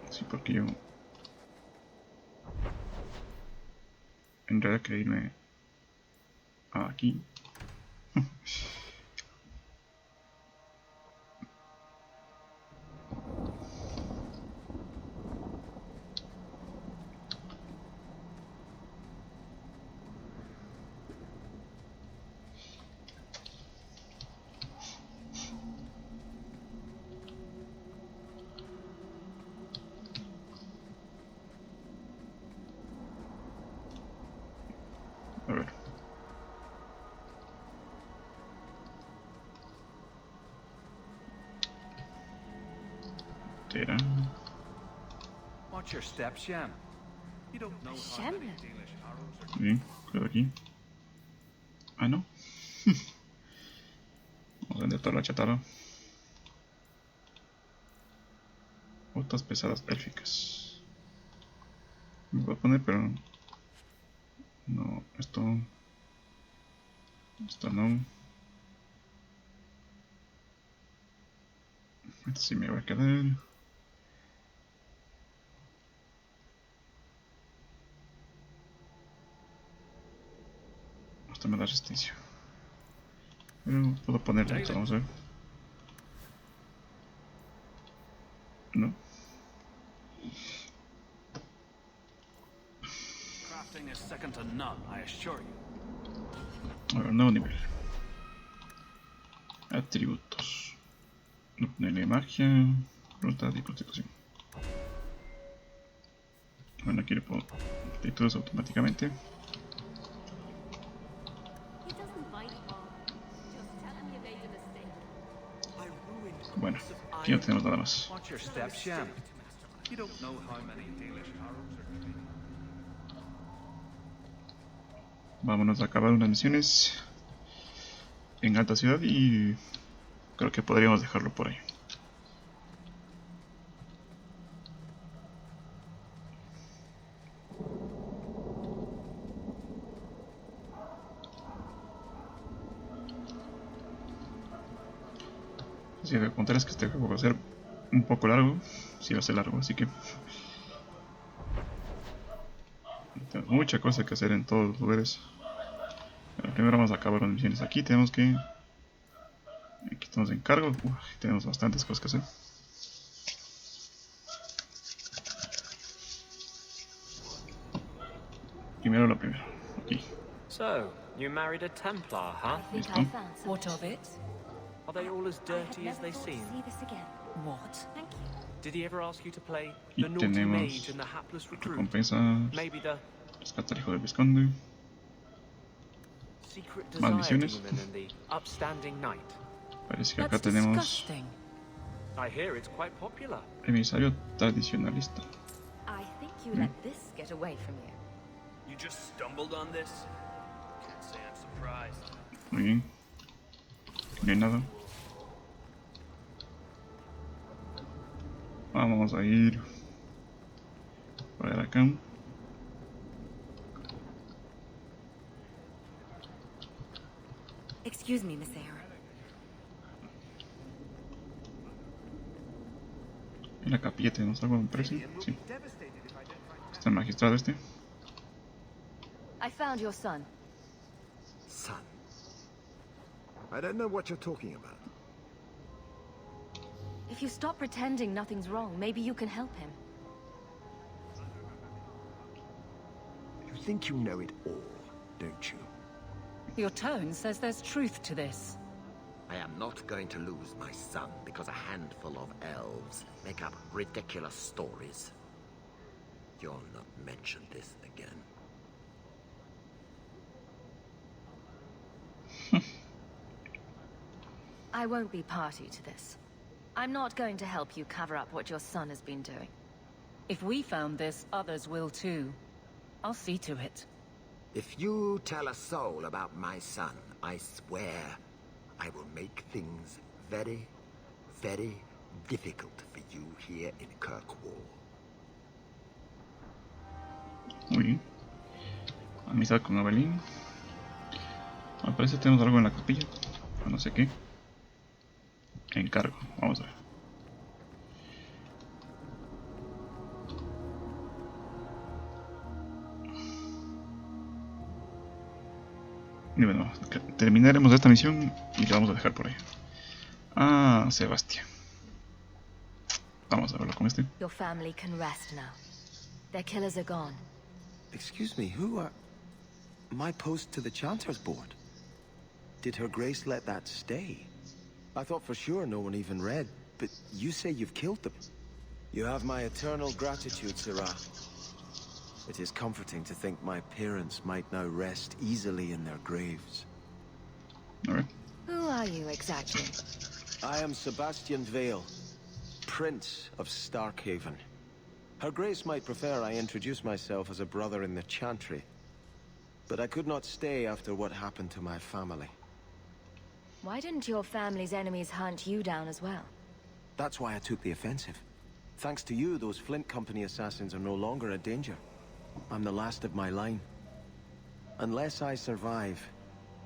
Sí, porque yo en realidad quería irme aquí. A ver. Tera. Watch your step, Shem. You don't know how many English arrows are... Bien, cuidado aquí. Ah, no. Vamos a vender toda la chatarra. Botas pesadas élficas. Me voy a poner, pero no, esto no. Esto sí me va a quedar. Esto me da resistencia. Pero puedo ponerle esto, vamos a ver. No. Crafting is second to none, I assure you. A ver, nuevo nivel. Atributos. No ponerle magia, voluntad y constitución. Bueno, aquí le puedo actitudes automáticamente. Bueno, aquí no tenemos nada más. Watch your step, Shem. You don't know how many English arrows are... Vámonos a acabar unas misiones en alta ciudad y creo que podríamos dejarlo por ahí. Si de contar es que este juego va a ser un poco largo, sí va a ser largo, así que tenemos mucha cosa que hacer en todos los lugares. Pero primero vamos a acabar las misiones. Aquí tenemos que... Aquí estamos en cargo. Tenemos bastantes cosas que hacer. Primero lo primero. Aquí. So, you married a Templar, huh? Listo. What of it? Are they all as dirty as they seem? What? Did he ever ask you to play Y the naughty tenemos mage and the hapless recruit? recompensas. Maybe the Rescatar al hijo del visconde. secret Más desire misiones. demon and the upstanding knight. Parece que acá tenemos I hear it's quite popular. emisario tradicionalista. I think you let this get away from you. You just stumbled on this? Can't say I'm surprised. Muy bien. No hay nada. Vamos a ir para acá. Excuse me, Miss Air. En la capilla tenemos algo, me parece. Sí. Está el magistrado este. I found your son. Son? I don't know what you're talking about. If you stop pretending nothing's wrong, maybe you can help him. You think you know it all, don't you? Your tone says there's truth to this. I am not going to lose my son because a handful of elves make up ridiculous stories. You'll not mention this again. I won't be party to this. I'm not going to help you cover up what your son has been doing. If we found this, others will too. I'll see to it. If you tell a soul about my son, I swear I will make things very, very difficult for you here in Kirkwall. Muy bien. Amistad con Evelyn. Al parecer tenemos algo en la capilla. O no sé qué. Encargo. Vamos a ver. Y bueno, terminaremos esta misión y la vamos a dejar por ahí. Ah, Sebastián. Vamos a verlo con este. Your family can rest now. Their killers are gone. Excuse me, who are... My post to the Chanter's board? Did Her Grace let that stay? I thought for sure no one even read, but you say you've killed them. You have my eternal gratitude, Sirrah. It is comforting to think my parents might now rest easily in their graves. Alright. Who are you exactly? I am Sebastian Vale, Prince of Starkhaven. Her Grace might prefer I introduce myself as a brother in the Chantry, but I could not stay after what happened to my family. Why didn't your family's enemies hunt you down as well? That's why I took the offensive. Thanks to you, those Flint Company assassins are no longer a danger. I'm the last of my line. Unless I survive,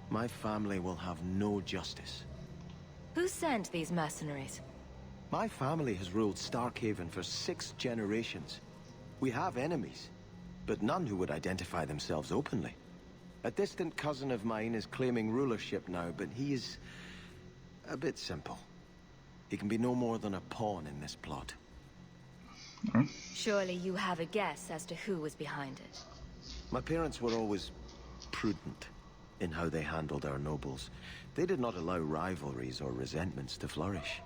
my family will have no justice. Who sent these mercenaries? My family has ruled Starkhaven for 6 generations. We have enemies, but none who would identify themselves openly. A distant cousin of mine is claiming rulership now, but he is a bit simple. He can be no more than a pawn in this plot. Surely you have a guess as to who was behind it. My parents were always prudent in how they handled our nobles. They did not allow rivalries or resentments to flourish.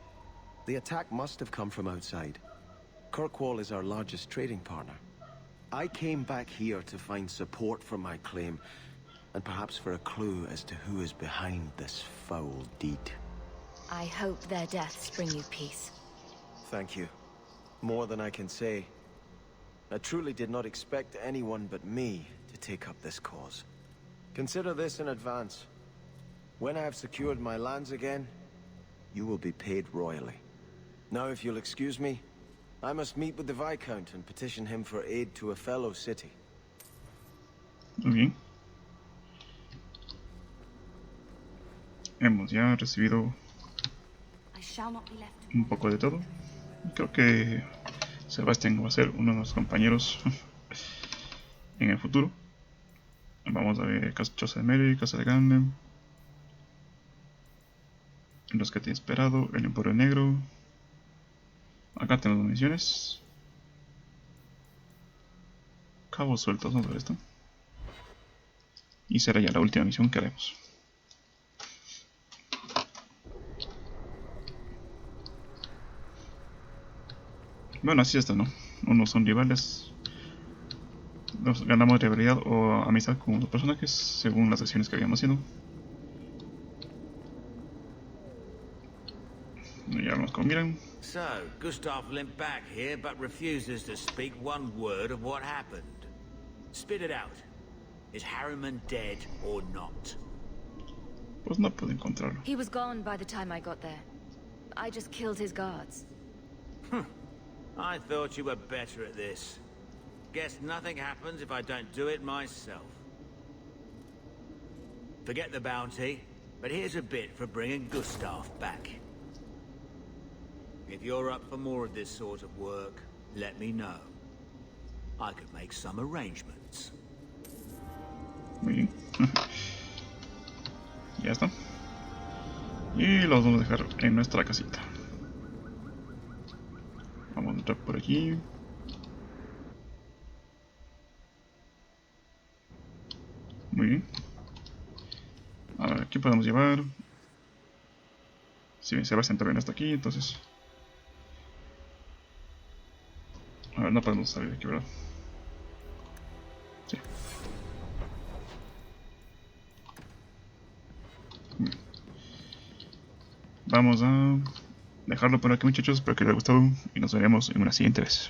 The attack must have come from outside. Kirkwall is our largest trading partner. I came back here to find support for my claim, and perhaps for a clue as to who is behind this foul deed. I hope their deaths bring you peace. Thank you. More than I can say. I truly did not expect anyone but me to take up this cause. Consider this in advance. When I have secured my lands again, you will be paid royally. Now, if you'll excuse me, I must meet with the Viscount and petition him for aid to a fellow city. Muy bien. Hemos ya recibido un poco de todo. Creo que Sebastián va a ser uno de los compañeros en el futuro. Vamos a ver Choza de Mary, Casa de Gandalf, Los que te he esperado, El Emporio Negro. Acá tenemos misiones. Cabos sueltos, vamos a ver esto. Y será ya la última misión que haremos. Bueno, así está, ¿no? Unos son rivales. Nos ganamos rivalidad o amistad con los personajes según las acciones que habíamos haciendo. Ya vamos con Miran. So, Gustav limped back here, but refuses to speak one word of what happened. Spit it out. Is Harriman dead or not? Pues no puedo encontrarlo. He was gone by the time I got there. I just killed his guards. I thought you were better at this. Guess nothing happens if I don't do it myself. Forget the bounty, but here's a bit for bringing Gustav back. If you're up for more of this sort of work, let me know. I could make some arrangements. Muy bien. Ya está. Y los vamos a dejar en nuestra casita. Vamos a entrar por aquí. Muy bien. A ver, ¿qué podemos llevar? Sí, Sebastián también está aquí, entonces... A ver, no podemos salir de aquí, ¿verdad? Sí. Bien. Vamos a dejarlo por aquí, muchachos. Espero que les haya gustado y nos veremos en una siguiente vez.